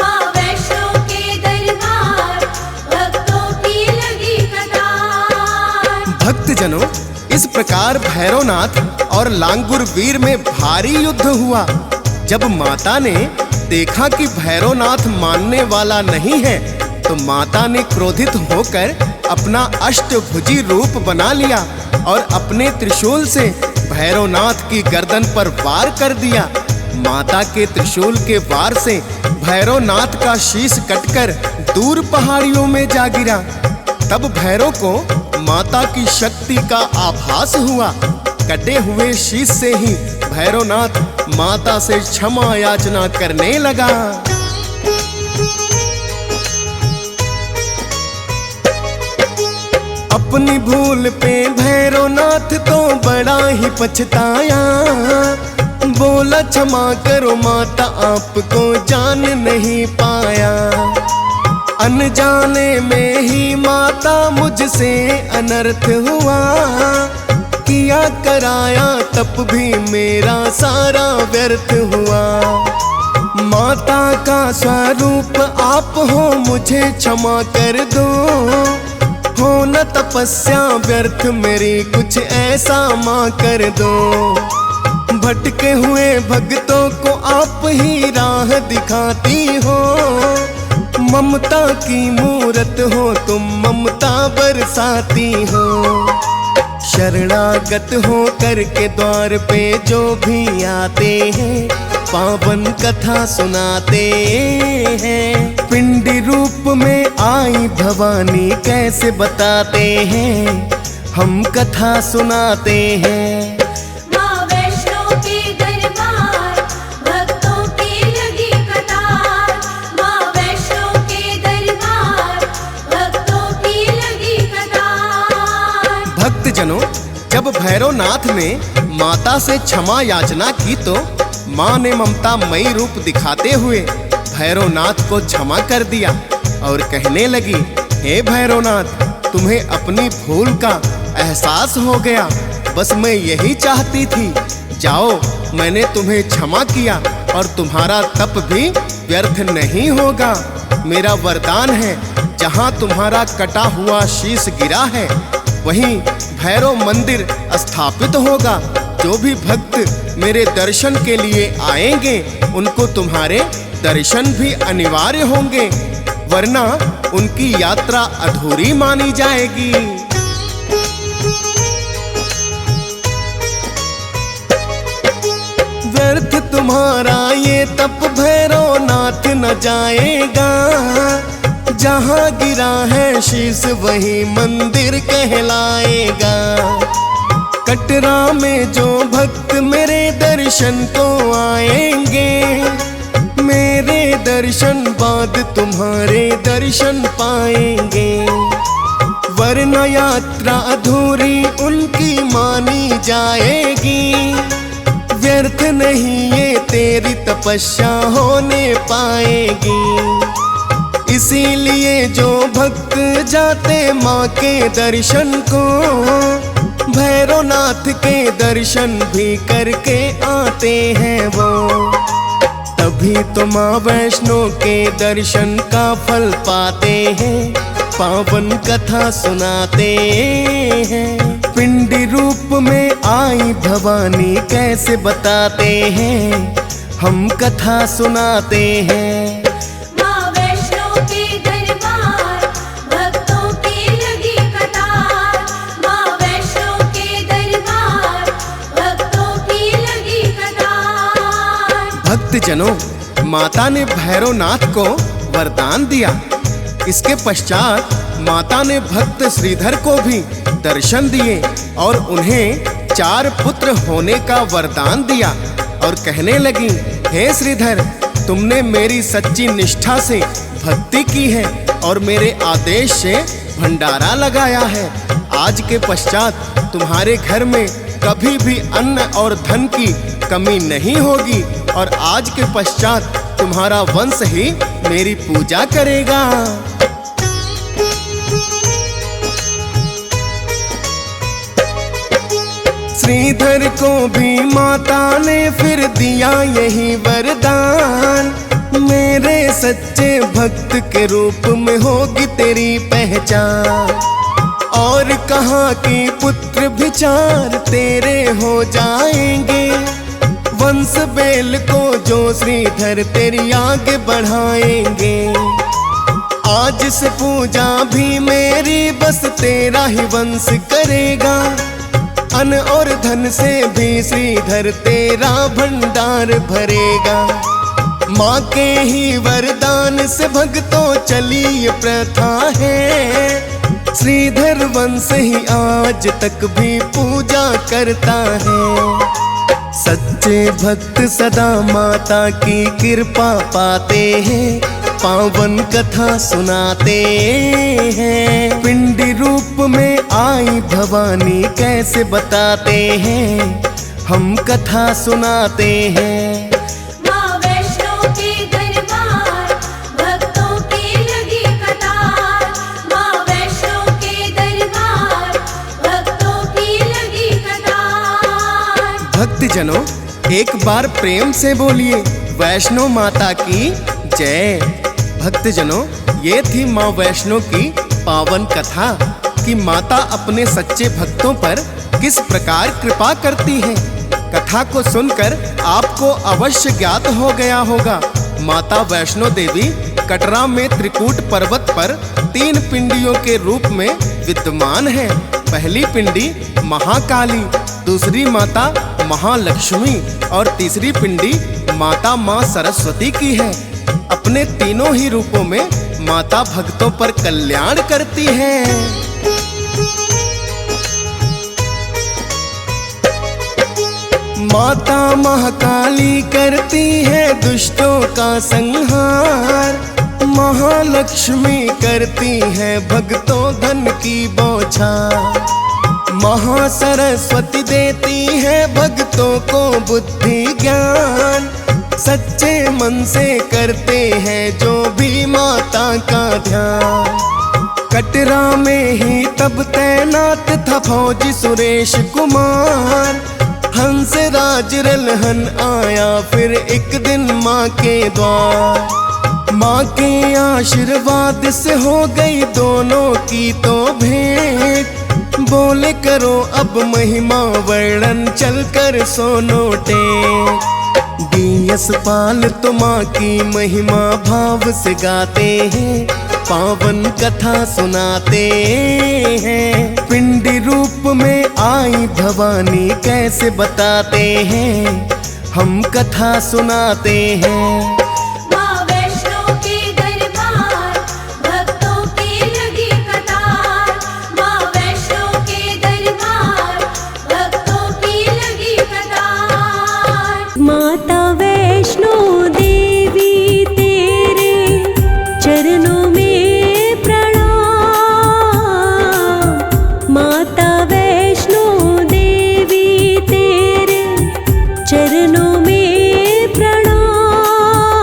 Speaker 2: माँ वैष्णो के दरबार भक्तों की लगी कतार।
Speaker 5: भक्तजनों, इस प्रकार भैरवनाथ और लांगुर वीर में भारी युद्ध हुआ। जब माता ने देखा कि भैरवनाथ मानने वाला नहीं है, तो माता ने क्रोधित होकर अपना अष्टभुजी रूप बना लिया और अपने त्रिशूल से भैरवनाथ की गर्दन पर वार कर दिया। माता के त्रिशूल के वार से भैरवनाथ का शीश कटकर दूर पहाड़ियों में जा गिरा। तब भैरव को माता की शक्ति का आभास हुआ। कटे हुए शीश से ही भैरवनाथ माता से क्षमा याचना करने लगा। अपनी भूल पे भैरवनाथ तो बड़ा ही पछताया। बोला क्षमा करो माता, आपको जान नहीं पाया। अनजाने में ही माता मुझसे अनर्थ हुआ। किया कराया तप भी मेरा सारा व्यर्थ हुआ। माता का स्वरूप आप हो, मुझे क्षमा कर दो। हो न तपस्या व्यर्थ मेरी, कुछ ऐसा माँ कर दो। भटके हुए भक्तों को आप ही राह दिखाती हो। ममता की मूरत हो तुम, ममता बरसाती हो। शरणागत हो करके द्वार पे जो भी आते हैं, पावन कथा सुनाते हैं। पिंडी रूप में आई भवानी कैसे बताते हैं, हम कथा सुनाते हैं।
Speaker 2: माँ वैष्णो के दरबार भक्तों की लगी कतार। माँ वैष्णो के दरबार भक्तों की लगी कतार।
Speaker 5: भक्तजनों, जब भैरवनाथ ने माता से क्षमा याचना की तो माँ ने ममता मई रूप दिखाते हुए भैरवनाथ को क्षमा कर दिया और कहने लगी, हे भैरवनाथ, तुम्हें अपनी भूल का एहसास हो गया। बस मैं यही चाहती थी। जाओ, मैंने तुम्हें क्षमा किया और तुम्हारा तप भी व्यर्थ नहीं होगा। मेरा वरदान है, जहाँ तुम्हारा कटा हुआ शीश गिरा है, वहीं भैरव मंदिर स्थापित होगा। जो भी भक्त मेरे दर्शन के लिए आएंगे, उनको तुम्हारे दर्शन भी अनिवार्य होंगे, वरना उनकी यात्रा अधूरी मानी जाएगी। व्यर्थ तुम्हारा ये तप भैरवनाथ न जाएगा। जहाँ गिरा है शीश वही मंदिर कहलाएगा। कटरा में जो भक्त मेरे दर्शन को आएंगे, मेरे दर्शन बाद तुम्हारे दर्शन पाएंगे। वरना यात्रा अधूरी उनकी मानी जाएगी। व्यर्थ नहीं ये तेरी तपस्या होने पाएगी। इसीलिए जो भक्त जाते माँ के दर्शन को, भैरवनाथ के दर्शन भी करके आते हैं वो। तभी तो माँ वैष्णो के दर्शन का फल पाते हैं, पावन कथा सुनाते हैं। पिंडी रूप में आई भवानी कैसे बताते हैं, हम कथा सुनाते हैं।
Speaker 2: माँ वैष्णो के दरबार, भक्तों की लगी कतार। माँ वैष्णो के दरबार, भक्तों की लगी कतार।
Speaker 5: भक्तजनों, माता ने भैरवनाथ को वरदान दिया। इसके पश्चात माता ने भक्त श्रीधर को भी दर्शन दिए और उन्हें 4 पुत्र होने का वरदान दिया और कहने लगी, हे श्रीधर, तुमने मेरी सच्ची निष्ठा से भक्ति की है और मेरे आदेश से भंडारा लगाया है। आज के पश्चात तुम्हारे घर में कभी भी अन्न और धन की कमी नहीं होगी और आज के पश्चात तुम्हारा वंश ही मेरी पूजा करेगा। श्रीधर को भी माता ने फिर दिया यही वरदान, मेरे सच्चे भक्त के रूप में होगी तेरी पहचान। और कहा कि पुत्र भी 4 तेरे हो जाएंगे, वंश बेल को जो श्रीधर तेरी आगे बढ़ाएंगे। आज से पूजा भी मेरी बस तेरा ही वंश करेगा, अन्न और धन से भी श्रीधर तेरा भंडार भरेगा। माँ के ही वरदान से भक्तों चली ये प्रथा है, श्रीधर वंश ही आज तक भी पूजा करता है। सच्चे भक्त सदा माता की कृपा पाते हैं, पावन कथा सुनाते हैं। पिंडी रूप में आई भवानी कैसे बताते हैं, हम कथा सुनाते हैं।
Speaker 2: माँ वैष्णो के दरबार, भक्तों की लगी कतार। माँ वैष्णो के दरबार, भक्तों की लगी कतार।
Speaker 5: भक्तजनों, एक बार प्रेम से बोलिए वैष्णो माता की जय। भक्तजनों, ये थी माँ वैष्णो की पावन कथा कि माता अपने सच्चे भक्तों पर किस प्रकार कृपा करती है। कथा को सुनकर आपको अवश्य ज्ञात हो गया होगा, माता वैष्णो देवी कटरा में त्रिकूट पर्वत पर 3 पिंडियों के रूप में विद्यमान है। पहली पिंडी महाकाली, दूसरी माता महालक्ष्मी और तीसरी पिंडी माता माँ सरस्वती की है। अपने तीनों ही रूपों में माता भक्तों पर कल्याण करती है। माता महाकाली करती है दुष्टों का संहार, महालक्ष्मी करती है भक्तों धन की बौछार, महासरस्वती देती है भक्तों को बुद्धि ज्ञान। सच्चे मन से करते हैं जो भी माता का ध्यान। कटरा में ही तब तैनात था फौजी सुरेश कुमार, हंस राज रलहन आया फिर एक दिन माँ के द्वार। माँ के आशीर्वाद से हो गई दोनों की तो भेंट, बोले करो अब महिमा वर्णन चलकर सोनो टेक। दियस पाल तो माँ की महिमा भाव से गाते हैं, पावन कथा सुनाते हैं। पिंडी रूप में आई भवानी कैसे बताते हैं, हम कथा सुनाते हैं।
Speaker 2: माँ वैष्णो के दरबार, भक्तों की लगी कतार। माँ वैष्णो के दरबार, भक्तों की लगी कतार।
Speaker 1: माता वैष्णो देवी तेरे चरणों में प्रणाम। माता वैष्णो देवी तेरे चरणों में प्रणाम।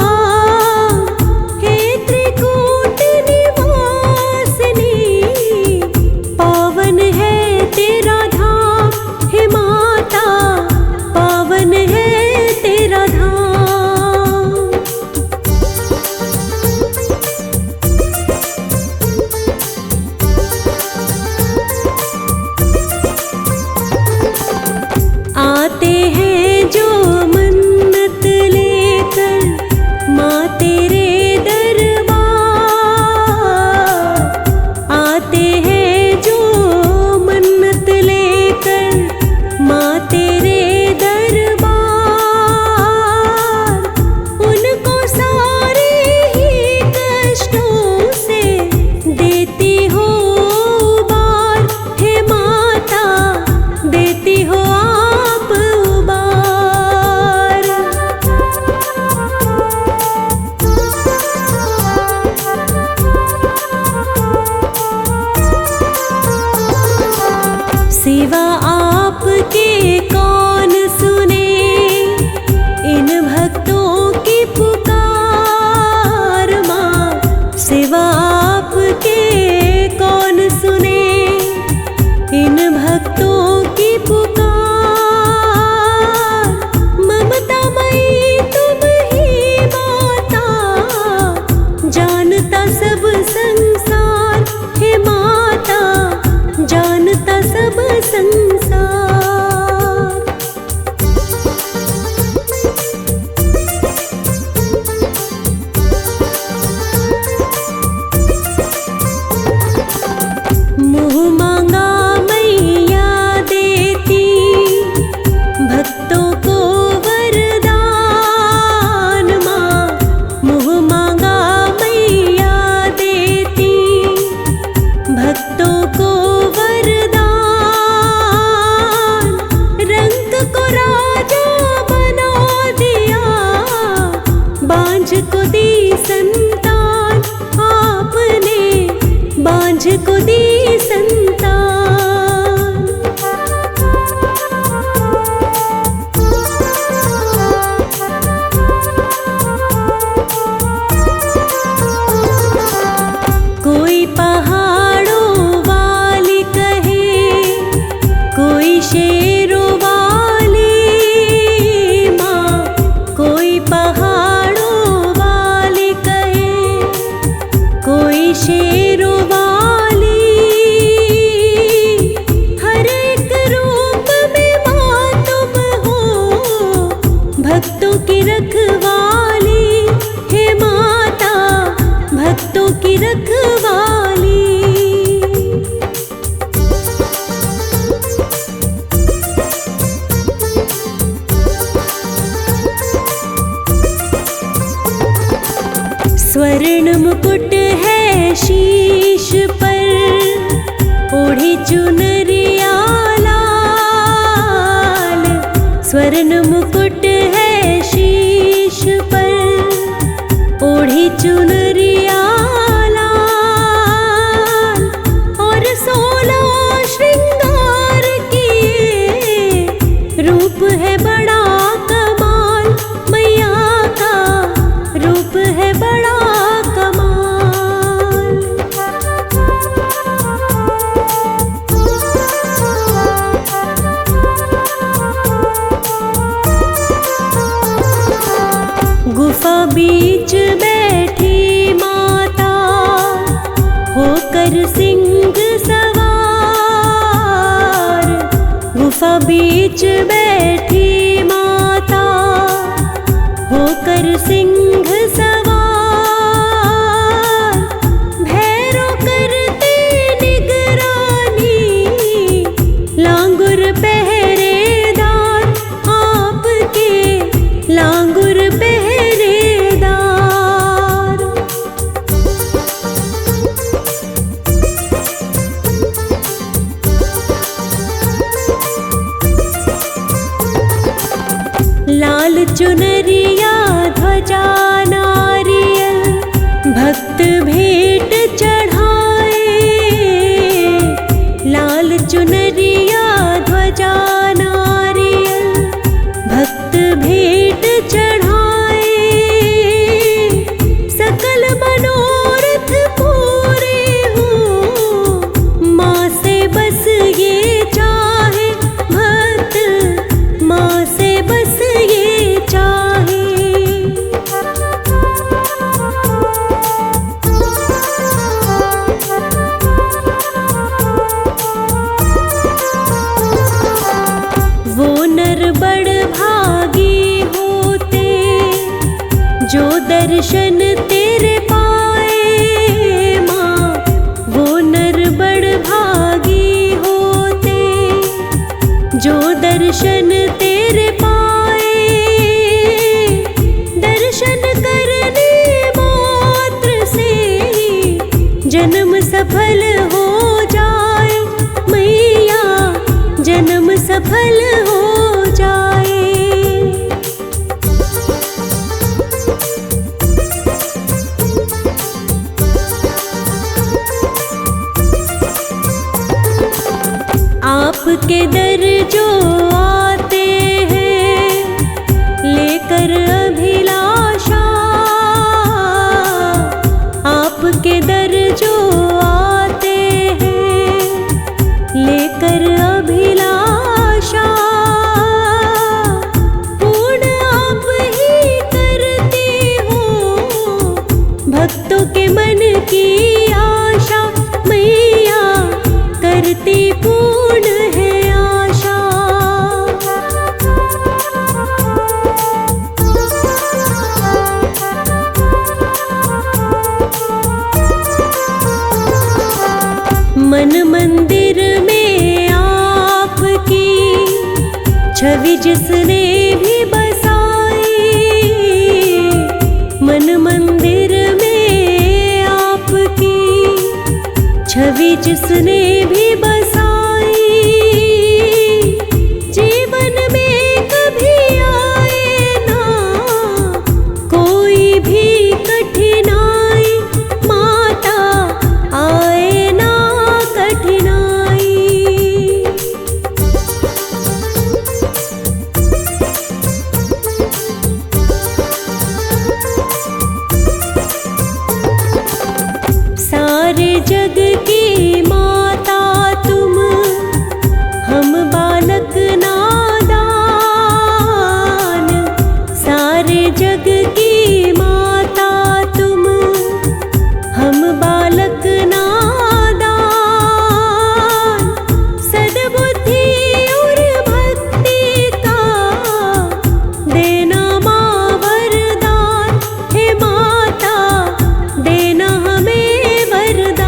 Speaker 1: से देती हो उबार, हे माता देती हो आप उबार। सिवा आपके कौन सुने इन भक्तों की पुकार माँ, सिवा आपके कौन सुने इन भक्तों की पुकार। ममता मई तुम ही माता, जानता सब संसार, हे माता जानता सब संसार। मुँह मांगा मैया देती भक्तों को वरदान माँ, मुँह मांगा मैया देती भक्तों को वरदान। रंग को राजा बना दिया, बांझ को दी संतान, आपने बांझ को दी संतान। कोई पहाड़ों वाली कहे, कोई शेरों वाली माँ, कोई पहाड़ों वाली कहे, कोई शेरों वाली। हर एक रूप में माँ तुम हो भक्तों की रखवाली, हे माता भक्तों की रखवाली। स्वर्ण मुकुट है शीश पर, ओढ़ी चुनरिया लाल। स्वर्ण मुकुट है शीश पर, ओढ़ी चुनरिया लाल। और 16 श्रृंगार किए, रूप है बड़ा कमाल, मैया का रूप है बड़ा कमाल। गुफा बीच बैठी माता, होकर सिंह सवार। गुफा बीच बैठी माता, होकर सिंह सवार। भैरव करते निगरानी, लांगुर पहरेदार, आपके लांगुर पहरेदार। लाल चुनरिया ध्वजा नारियल, भक्त भेंट चढ़ाए। लाल चुनरिया ध्वजा नारियल, भक्त भेंट चढ़ाए। सकल मनोरथ पूरे हों, माँ से बस ये चाहे भक्त, माँ से बस ये चाहे। वो नर बड़ भागी होते, जो दर्शन तेरे पाए माँ। वो नर बड़ भागी होते, जो दर्शन तेरे पाए। दर्शन करने मात्र से ही जन्म सफल हो जाए मैया, जन्म सफल हो जाए। आपके दर जो आते हैं लेकर अभिलाषा, आपके दर जो आते हैं लेकर अभिलाषा, पूर्ण आप ही करते हो भक्तों के मन की आशा मैया, करती पूर्ण है आशा। मन मंदिर में आपकी छवि जिसने भी बसाई, मन मंदिर में आपकी छवि जिसने भी बसाई, जीवन में कभी आए ना कोई भी कठिनाई, माता आए ना कठिनाई। सारे जग की माता तुम, हम बालक नादान, सारे जग की माता तुम, हम बालक नादान, सद्बुद्धि और भक्ति का देना माँ वरदान, हे माता देना हमें वरदान।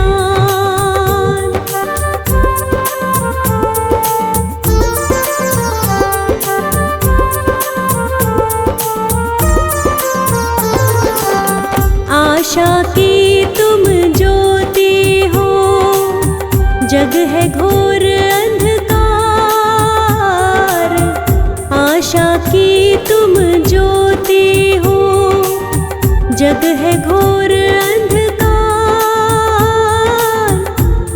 Speaker 1: आशा की तुम ज्योति हो, जग है घोर अंधकार, आशा की तुम ज्योति हो, जग है घोर अंधकार,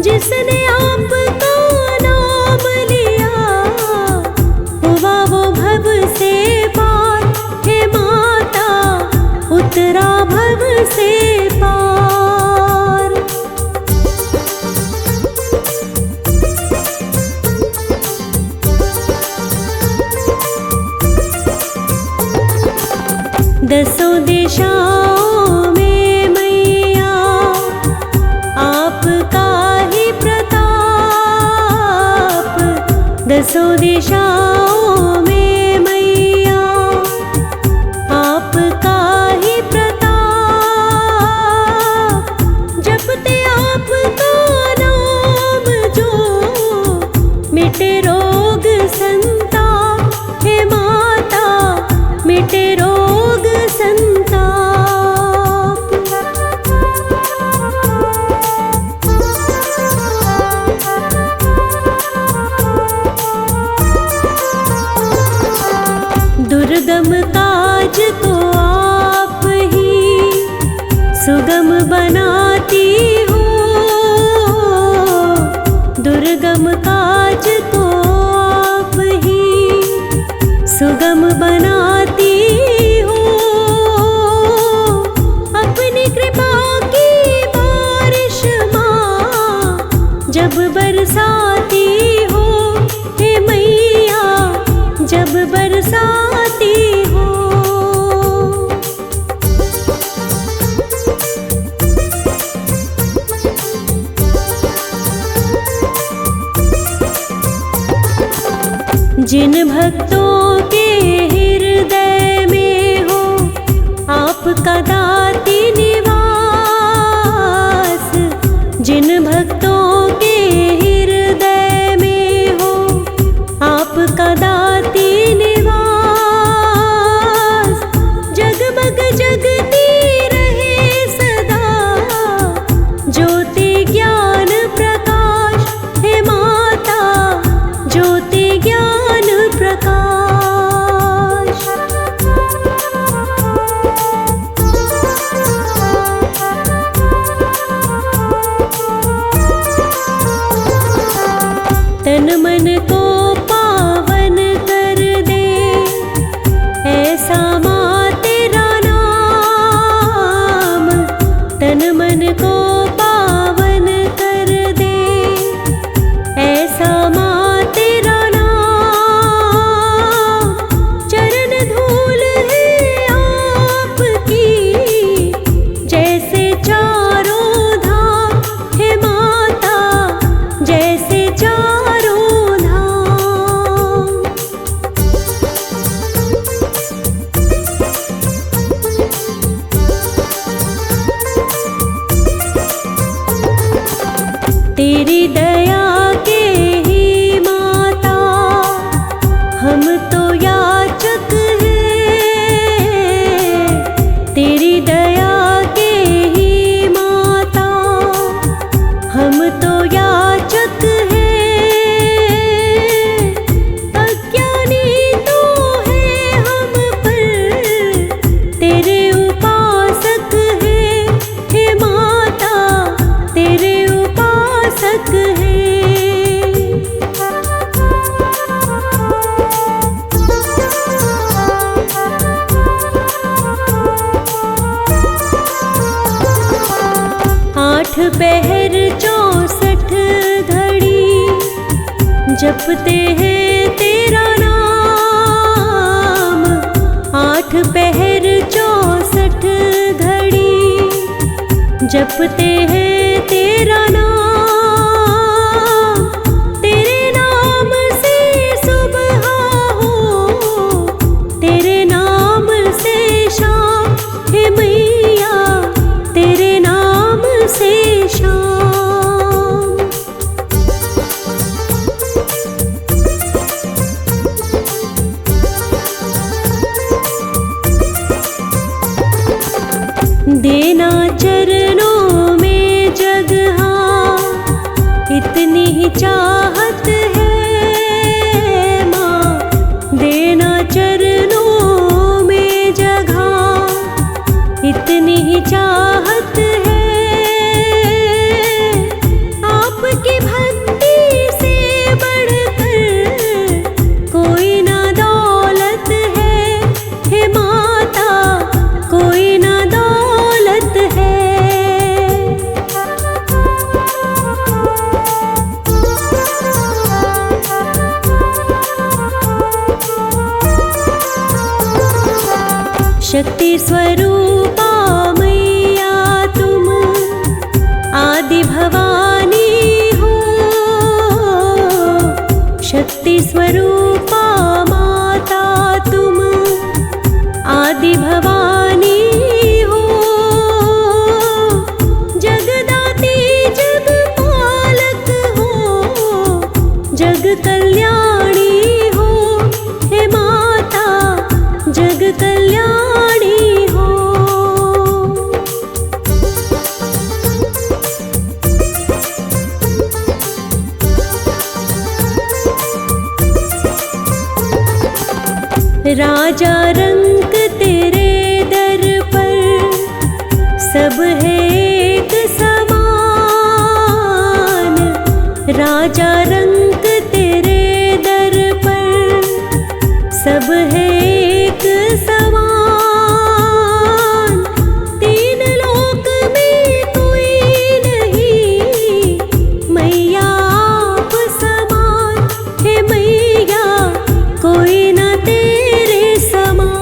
Speaker 1: जिसने आपका नाम लिया हुआ वो भव से पार, हे माता उतरा भव से पार। दसों दिशाओं में मैया आपका ही प्रताप, दसों दिशाओं में मैया आपका ही प्रताप, जपते आपका नाम जो मिटे रोग संताप, हे माता मिटे रोग संताप। दुर्गम काज को आप ही सुगम बनाती हो, दुर्गम काज को आप ही सुगम बनाती हो, अपनी कृपा की बारिश माँ जब बरसाती हो, हे मैया जब बरसाती हो। जिन भक्तों के हृदय में हो आपका दाती निवास, जिन भक्तों के हृदय में हो आपका दाती निवास, जगमग जगती रहे सदा ज्योति तेरी दया के ही माता हम तो याचक हैं। तेरी दया के ही माता हम तो याचक हैं। अज्ञानी तो है हम पर तेरे उपासक हैं। हे माता तेरे उपासक हैं। आठ पहर 64 घड़ी जपते हैं तेरा नाम। आठ पहर 64 घड़ी जपते हैं तेरा नाम। तेरे नाम से सुबह हो, तेरे नाम से शाम। हे मैया तेरे नाम से शाम। देना चरणों में जगह इतनी ही चाहत है माँ। देना चरणों में जगह इतनी ही चाहत है। आपकी भक्ति से बढ़कर कोई ना दौलत है। हे माता कोई ना दौलत है। शक्ति स्वरूपा मैया तुम आदि भवानी हो। शक्ति स्वरूपा माता तुम आदि भवानी हो। जगदाती जग पालक हो, जग कल्याणी हो। हे माता जग कल्याणी हो। राजा रंग तेरे दर पर सब है एक समान। राजा रंग तेरे दर पर सब है एक समान। तीन लोक में कोई नहीं मैया आप समान। हे मैया कोई ना तेरे समान।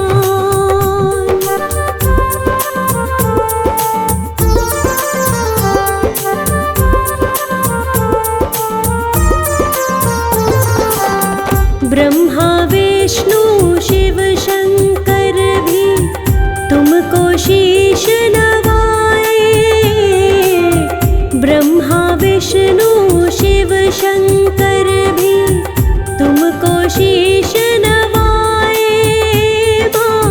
Speaker 1: ब्रह्मा विष्णु शिव शंकर भी तुमको शीश नवाए। ब्रह्मा विष्णु शिव शंकर भी तुमको शीश नवाए। माँ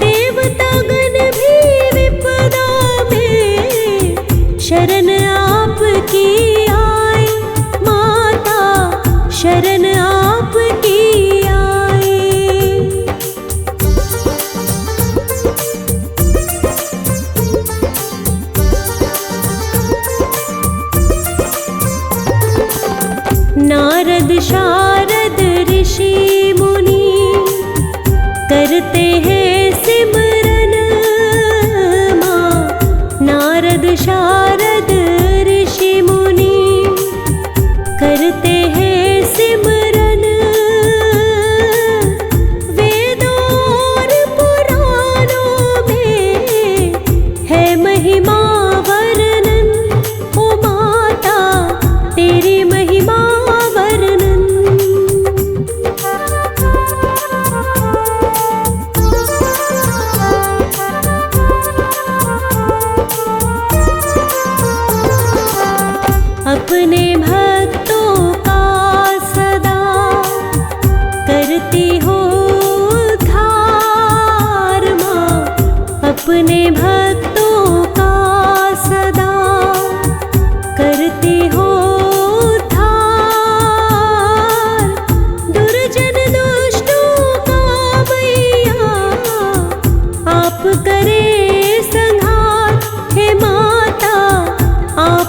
Speaker 1: देवतागण भी विपदा में शरण आपकी आए। माता शरण आपकी आए। नारद शारद ऋषि मुनि करते हैं सिमरन माँ। नारद शारद ऋषि मुनि करते हैं सिमरन। वेदों और पुराणों में है महिमा वर्णन। ओ माता तेरी महिमा वर्णन।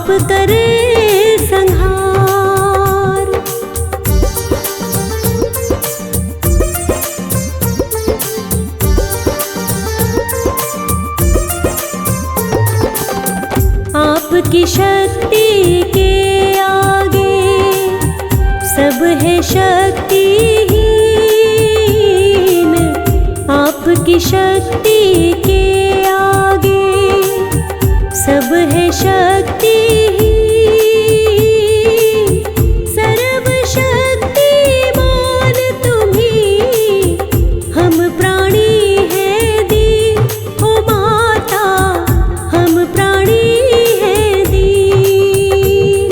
Speaker 1: आप करे संहार। आपकी शक्ति के आगे सब है शक्तिहीन। आपकी शक्ति के आगे सब है शक्तिहीन। सर्वशक्तिमान तुम्ही हम प्राणी हैं दीन। हो माता हम प्राणी हैं दीन।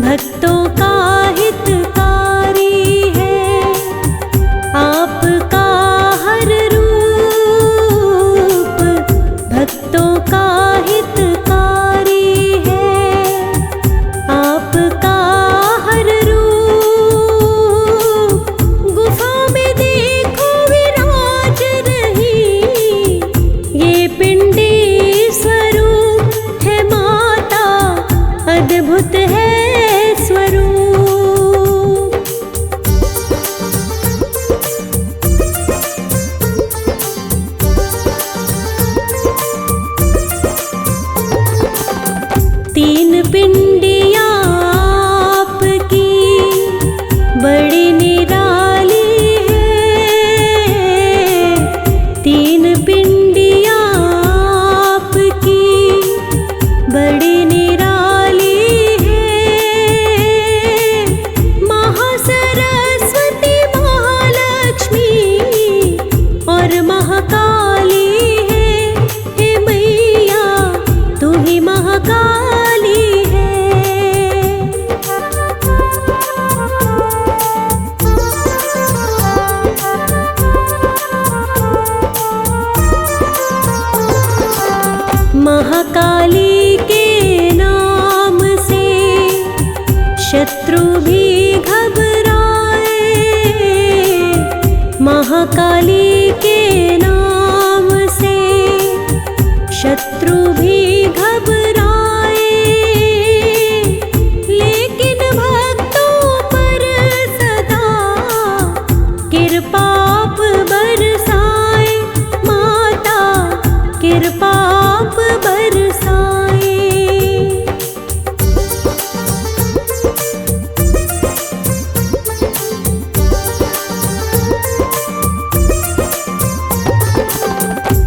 Speaker 1: भक्तों का हितकारी है आपका हर रूप। भक्तों का हितकारी है आपका हर रूप। गुफा में देखो विराज रही ये पिंडी स्वरूप है माता। अद्भुत है स्वरूप। तीन पिंडियाँ आपकी बड़ी निराली है। तीन पिंडियाँ आपकी बड़ी निराली है। महासरस्वती महालक्ष्मी और महाकाली है। हे मैया तू ही महाकाली है। महाकाली के नाम से शत्रु भी घबराए। महाकाली के नाम से शत्रु भी घबराए। लेकिन भक्तों पर सदा कृपा आप बरसाए। माता कृपा आप बरसाए।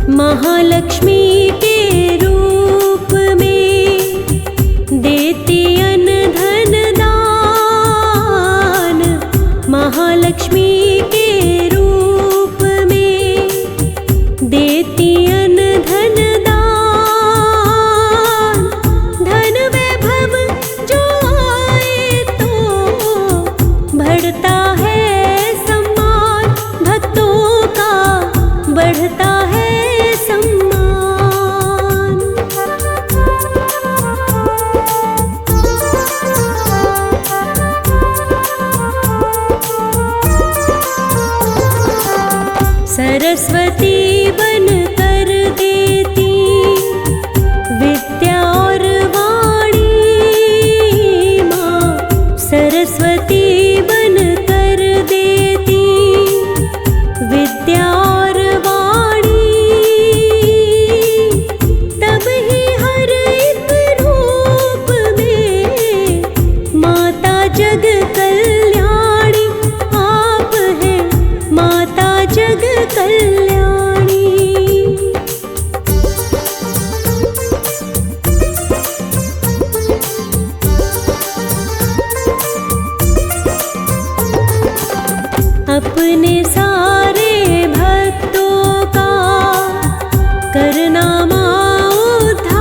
Speaker 1: महालक्ष्मी के रूप में देती अन्न धन दान। महालक्ष्मी के रूप में देती अन्न धन दान। धन वैभव जो आए तो बढ़ता है सम्मान। भक्तों का बढ़ता है सम्मान। सरस्वती बन कर देती विद्या और वाणी। माँ सरस्वती बन कर देती विद्या और वाणी। तब ही हर एक रूप में माता जग कल्याणी। आप हैं माता जग कल्याणी। अपने सारे भक्तों का करना माँ उद्धार।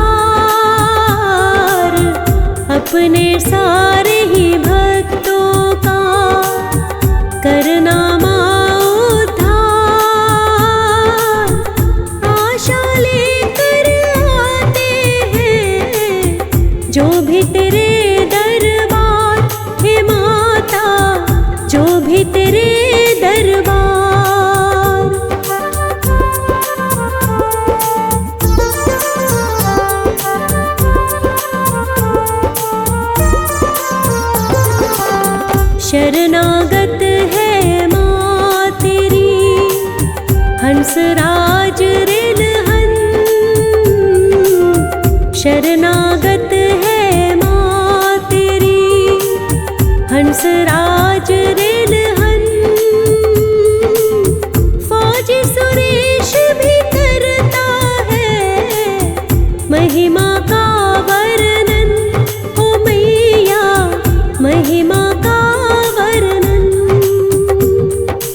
Speaker 1: अपने सारे ही भक्तों का करना माँ उद्धार। आशा लेकर आते हैं जो भी तेरे दरबार। हे माता जो भी भी तेरे दरबार। शरणागत है माँ तेरी, हंसराज रिलहन। शरणागत है माँ तेरी, हंसराज रिलहन। फौजी सुरेश भी करता है महिमा का वर्णन।